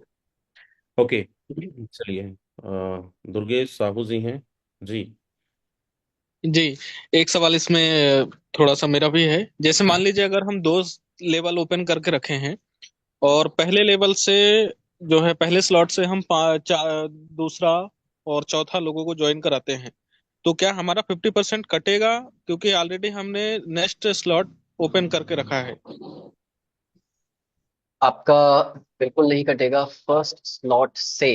ओके, चलिए दुर्गेश साहू जी हैं जी। जी। एक सवाल इसमें थोड़ा सा मेरा भी है। जैसे मान लीजिए अगर हम दो लेवल ओपन करके रखे हैं और पहले लेवल से जो है पहले स्लॉट से हम दूसरा और चौथा लोगों को ज्वाइन कराते हैं, तो क्या हमारा 50% कटेगा क्योंकि ऑलरेडी हमने नेक्स्ट स्लॉट ओपन करके रखा है? आपका बिल्कुल नहीं कटेगा। फर्स्ट स्लॉट से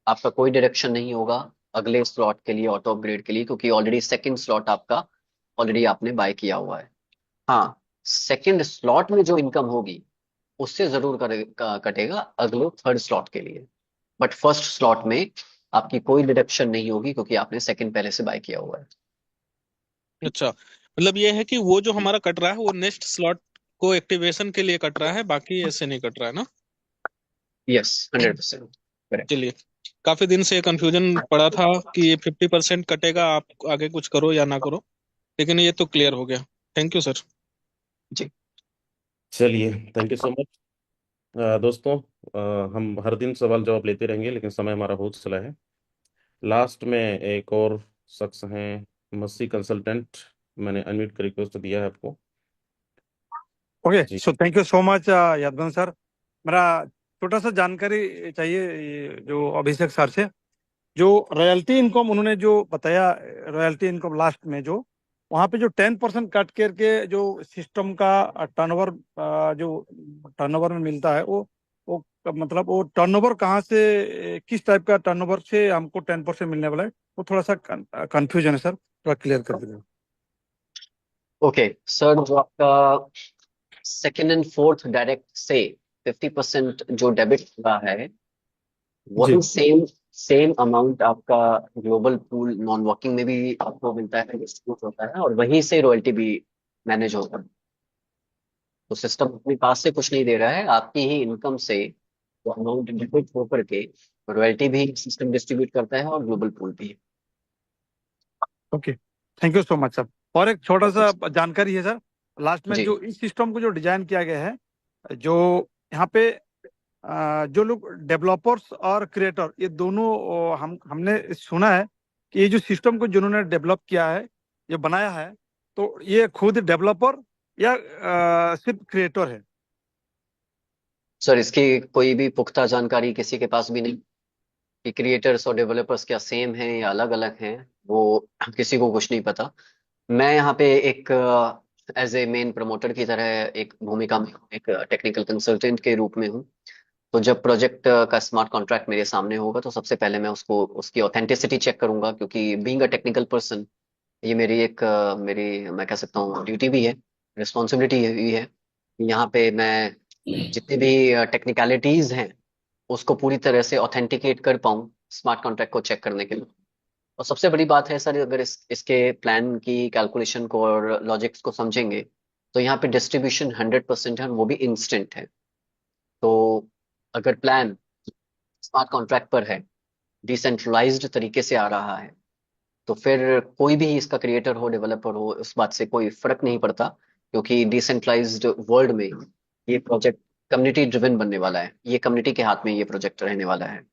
आपका कोई डिडक्शन नहीं होगा अगले स्लॉट के लिए, ऑटो अपग्रेड के लिए, क्योंकि ऑलरेडी सेकंड स्लॉट आपका ऑलरेडी आपने बाय किया हुआ है। हाँ, सेकंड स्लॉट में जो इनकम होगी उससे जरूर कटेगा अगले थर्ड स्लॉट के लिए, बट फर्स्ट स्लॉट में आपकी कोई डिडक्शन नहीं होगी क्योंकि आपने सेकंड पहले से बाय किया हुआ है। अच्छा, मतलब ये है कि वो जो हमारा कट रहा है वो नेक्स्ट स्लॉट को एक्टिवेशन के लिए कट रहा है, बाकी ऐसे नहीं कट रहा है ना? Yes, 100% correct. चलिए, काफी दिन से कंफ्यूजन पड़ा था कि ये 50% कटेगा, आप आगे कुछ करो या ना करो, लेकिन ये तो क्लियर हो गया। Thank you sir. जी, चलिए, थैंक यू सो मच दोस्तों। हम हर दिन सवाल जवाब लेते रहेंगे, लेकिन समय हमारा बहुत चला है। लास्ट में एक और शख्स हैं, मस्सी कंसल्टेंट। मैंने अनम्यूट का रिक्वेस्ट दिया है आपको। ओके, जी so thank you so much Yadavant sir. मेरा छोटा सा जानकारी चाहिए ये जो अभिषेक सर से, जो रॉयल्टी इनकम उन्होंने जो बताया, रॉयल्टी इनकम लास्ट में जो वहाँ पे जो 10% कट करके जो सिस्टम का टर्नओवर जो टर्नओवर में मिलता है वो मतलब वो टर्नओवर कहाँ से, किस टाइप का टर्नओवर से हमको 10% मिलने वाला है, वो थोड़ा सा कंफ्यूजन है सर, थोड़ा क्लियर कर दीजिए। ओके सर, जो आपका सेकंड एंड फोर्थ डायरेक्ट से 50% जो डेबिट हुआ है, जी वही सेम सेम अमाउंट आपका ग्लोबल पूल नॉन वर्किंग में भी आपको मिलता है, डिस्ट्रीब्यूट होता है, और वहीं से रॉयल्टी भी मैनेज होता है। तो सिस्टम अपने पास से कुछ नहीं दे रहा है, आपकी ही इनकम से वो अमाउंट डेबिट होकर के रॉयल्टी भी सिस्टम डिस्ट्रीब्यूट करता है और ग्लोबल पूल भी। Okay, thank you so much sir. और एक छोटा सा जानकारी है सर, लास्ट में जी जो इस सिस्टम को जो डिजाइन किया गया है, जो यहाँ पे जो लोग डेवलपर्स और क्रिएटर ये दोनों हमने सुना है कि ये जो सिस्टम को जिन्होंने डेवलप किया है, ये बनाया है, तो ये खुद डेवलपर या सिर्फ क्रिएटर है? सर, इसकी कोई भी पुख्ता जानकारी किसी के पास भी नहीं कि क्रिएटर्स और डेवलपर्स क्या सेम हैं या अलग अलग हैं, वो किसी को कुछ नहीं पता। मैं यहाँ पे एक एज ए मेन प्रमोटर की तरह एक भूमिका में हूँ, एक टेक्निकल कंसल्टेंट के रूप में हूँ। तो जब प्रोजेक्ट का स्मार्ट कॉन्ट्रैक्ट मेरे सामने होगा तो सबसे पहले मैं उसको उसकी ऑथेंटिसिटी चेक करूंगा, क्योंकि बीइंग अ टेक्निकल पर्सन ये मेरी एक मेरी मैं कह सकता हूँ ड्यूटी भी है, रिस्पॉन्सिबिलिटी भी है। यहाँ पे मैं जितनी भी टेक्निकलिटीज हैं उसको पूरी तरह से ऑथेंटिकेट कर पाऊँ स्मार्ट कॉन्ट्रैक्ट को चेक करने के लिए। और सबसे बड़ी बात है सर, अगर इसके प्लान की कैलकुलेशन को और लॉजिक्स को समझेंगे तो यहाँ पे डिस्ट्रीब्यूशन 100% है और वो भी इंस्टेंट है। तो अगर प्लान स्मार्ट कॉन्ट्रैक्ट पर है, डिसेंट्रलाइज्ड तरीके से आ रहा है, तो फिर कोई भी इसका क्रिएटर हो, डेवलपर हो, उस बात से कोई फर्क नहीं पड़ता, क्योंकि डिसेंट्रलाइज्ड वर्ल्ड में ये प्रोजेक्ट कम्युनिटी ड्रिवन बनने वाला है। ये कम्युनिटी के हाथ में ये प्रोजेक्ट रहने वाला है।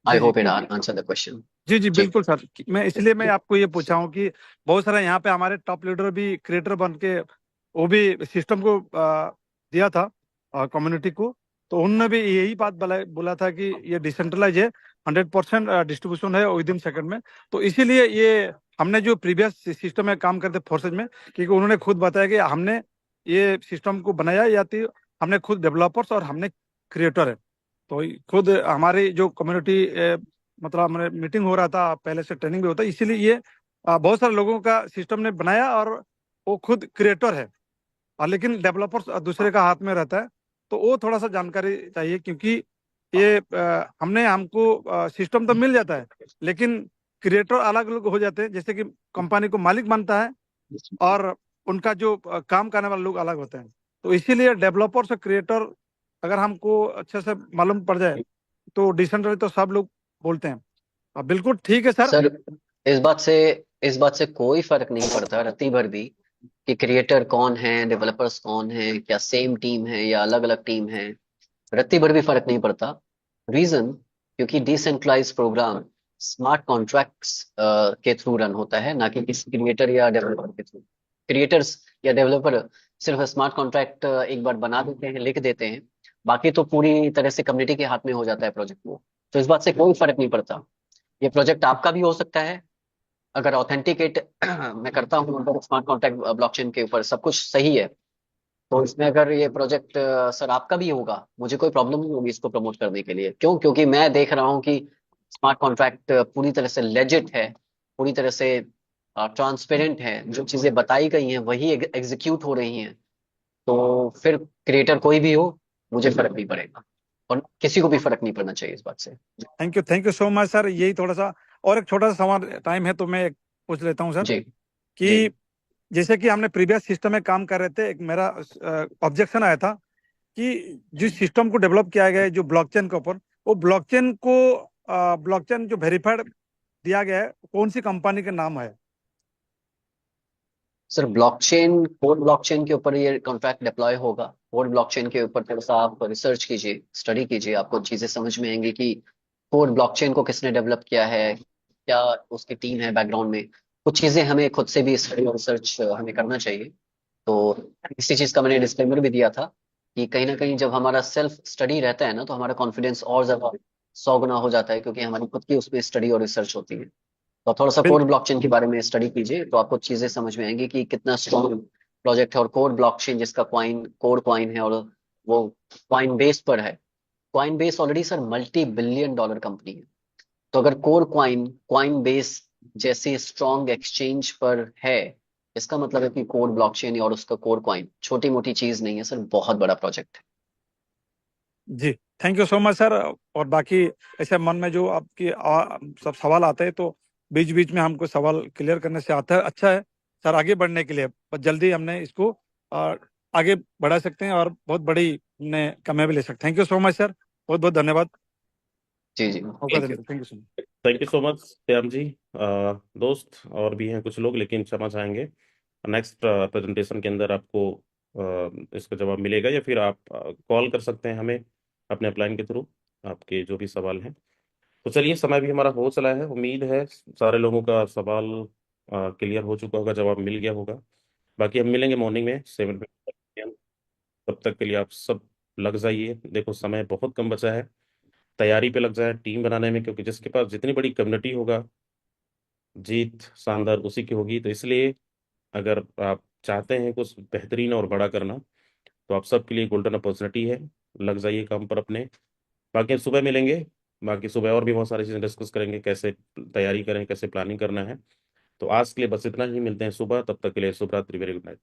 आई जी जी होप इट क्योंकि आंसर द क्वेश्चन। जी जी जी बिल्कुल सर, मैं इसलिए मैं आपको ये पूछा हूँ कि बहुत सारा यहाँ पे हमारे टॉप लीडर भी क्रिएटर बन के वो भी सिस्टम को दिया था कम्युनिटी को। तो उन्होंने भी यही बात बोला था कि ये डिसेंट्रलाइज है, 100% डिस्ट्रीब्यूशन है विद इन सेकंड में। तो इसीलिए ये हमने जो प्रीवियस सिस्टम में काम करते फोर्सेज में, क्योंकि उन्होंने खुद बताया कि हमने ये सिस्टम को बनाया या तो हमने खुद डेवलपर्स और हमने क्रिएटर है। तो खुद हमारी जो कम्युनिटी मतलब हमारे मीटिंग हो रहा था, पहले से ट्रेनिंग भी होता है, इसीलिए ये बहुत सारे लोगों का सिस्टम ने बनाया और वो खुद क्रिएटर है लेकिन डेवलपर्स दूसरे का हाथ में रहता है। तो वो थोड़ा सा जानकारी चाहिए, क्योंकि ये हमको सिस्टम तो मिल जाता है लेकिन क्रिएटर अलग अलग हो जाते हैं, जैसे कि कंपनी को मालिक बनता है और उनका जो काम करने वाले लोग अलग होते हैं। तो इसीलिए डेवलपर्स और क्रिएटर अगर हमको अच्छे से मालूम पड़ जाए तो डिसेंट्रलाइज तो सब लोग बोलते हैं। बिल्कुल ठीक है सर। सर, इस बात से इस बात से कोई फर्क नहीं पड़ता रत्ती भर भी कि क्रिएटर कौन है, डेवलपर्स कौन है, क्या सेम टीम है या अलग अलग टीम है। रत्ती भर भी फर्क नहीं पड़ता। रीजन, क्योंकि डिसेंट्रलाइज प्रोग्राम स्मार्ट कॉन्ट्रैक्ट्स के थ्रू रन होता है, ना कि किसी क्रिएटर या डेवलपर के थ्रू। क्रिएटर्स या डेवलपर सिर्फ स्मार्ट कॉन्ट्रैक्ट एक बार बना देते हैं, लिख देते हैं, बाकी तो पूरी तरह से कम्युनिटी के हाथ में हो जाता है प्रोजेक्ट वो। तो इस बात से कोई फर्क नहीं पड़ता। ये प्रोजेक्ट आपका भी हो सकता है, अगर ऑथेंटिकेट मैं करता हूँ, अगर स्मार्ट कॉन्ट्रैक्ट ब्लॉकचेन के ऊपर सब कुछ सही है, तो इसमें अगर ये प्रोजेक्ट सर आपका भी होगा, मुझे कोई प्रॉब्लम नहीं होगी इसको प्रमोट करने के लिए। क्यों? क्योंकि मैं देख रहा हूँ कि स्मार्ट कॉन्ट्रैक्ट पूरी तरह से लेजिट है, पूरी तरह से ट्रांसपेरेंट है, जो चीजें बताई गई हैं वही एग्जीक्यूट हो रही हैं। तो फिर क्रिएटर कोई भी हो, मुझे फर्क नहीं पड़ेगा और किसी को भी फर्क नहीं पड़ना चाहिए इस बात से। Thank you so much sir. यही थोड़ा सा और एक छोटा सा सवाल टाइम है तो मैं एक पूछ लेता हूँ सर जी कि जी जैसे कि हमने प्रीवियस सिस्टम में काम कर रहे थे, एक मेरा ऑब्जेक्शन आया था कि जिस सिस्टम को डेवलप किया गया है जो ब्लॉकचेन के ऊपर, वो ब्लॉकचेन जो वेरीफाइड दिया गया है कौन सी कंपनी के नाम है? सर, ब्लॉकचेन, कोड ब्लॉकचेन के ऊपर ये कॉन्ट्रैक्ट डिप्लॉय होगा। कोड ब्लॉकचेन के ऊपर थोड़ा सा आप रिसर्च कीजिए, स्टडी कीजिए, आपको चीजें समझ में आएंगी कि कोड ब्लॉकचेन को किसने डेवलप किया है, क्या उसकी टीम है बैकग्राउंड में। कुछ चीजें हमें खुद से भी स्टडी और रिसर्च हमें करना चाहिए। तो इसी चीज का मैंने डिस्क्लेमर भी दिया था कि कहीं ना कहीं जब हमारा सेल्फ स्टडी रहता है ना, तो हमारा कॉन्फिडेंस और ज्यादा 100 गुना हो जाता है, क्योंकि हमारी खुद की उसमें स्टडी और रिसर्च होती है। तो थोड़ा सा बिल, कोर ब्लॉकचेन के बारे में स्टडी कीजिए, तो आपको चीजें समझ में आएंगी कि कितना स्ट्रॉन्ग प्रोजेक्ट है। और कोर ब्लॉकचेन जिसका क्वाइन कोर क्वाइन है और वो क्वाइन बेस पर है। Coin base already sir $multi-billion company है। तो अगर कोर क्वाइन क्वाइन बेस जैसे स्ट्रॉन्ग एक्सचेंज पर है, इसका मतलब है कि कोर ब्लॉकचेन और उसका कोर क्वाइन छोटी मोटी चीज नहीं है सर, बहुत बड़ा प्रोजेक्ट है। जी thank you so much sir. और बाकी ऐसे मन में जो आपकी सब सवाल आते हैं तो बीच बीच में हमको सवाल क्लियर करने से आता है, अच्छा है सर आगे बढ़ने के लिए। बस जल्दी हमने इसको आगे बढ़ा सकते हैं और बहुत बड़ी हमने कामयाबी ले सकते हैं। Thank you so much sir, बहुत बहुत धन्यवाद। जी जी, मौका थैंक देने यू। के लिए। Thank you so much. Thank you so much Shyam ji. दोस्त और भी हैं कुछ लोग, लेकिन क्षमा चाहेंगे, नेक्स्ट प्रेजेंटेशन के अंदर आपको इसका जवाब मिलेगा, या फिर आप कॉल कर सकते हैं हमें अपने अपलाइन के थ्रू, आपके जो भी सवाल हैं। तो चलिए, समय भी हमारा हो चला है। उम्मीद है सारे लोगों का सवाल क्लियर हो चुका होगा, जवाब मिल गया होगा। बाकी हम मिलेंगे मॉर्निंग में 7 PM। तब तक के लिए आप सब लग जाइए, देखो समय बहुत कम बचा है, तैयारी पे लग जाए टीम बनाने में, क्योंकि जिसके पास जितनी बड़ी कम्युनिटी होगा, जीत शानदार उसी की होगी। तो इसलिए अगर आप चाहते हैं कुछ बेहतरीन और बड़ा करना, तो आप सबके लिए गोल्डन अपॉर्चुनिटी है, लग जाइए काम पर अपने। बाकी हम सुबह मिलेंगे, बाकी सुबह और भी बहुत सारी चीज़ें डिस्कस करेंगे, कैसे तैयारी करें, कैसे प्लानिंग करना है। तो आज के लिए बस इतना ही, मिलते हैं सुबह, तब तक के लिए शुभ रात्रि, वेरी गुड नाइट।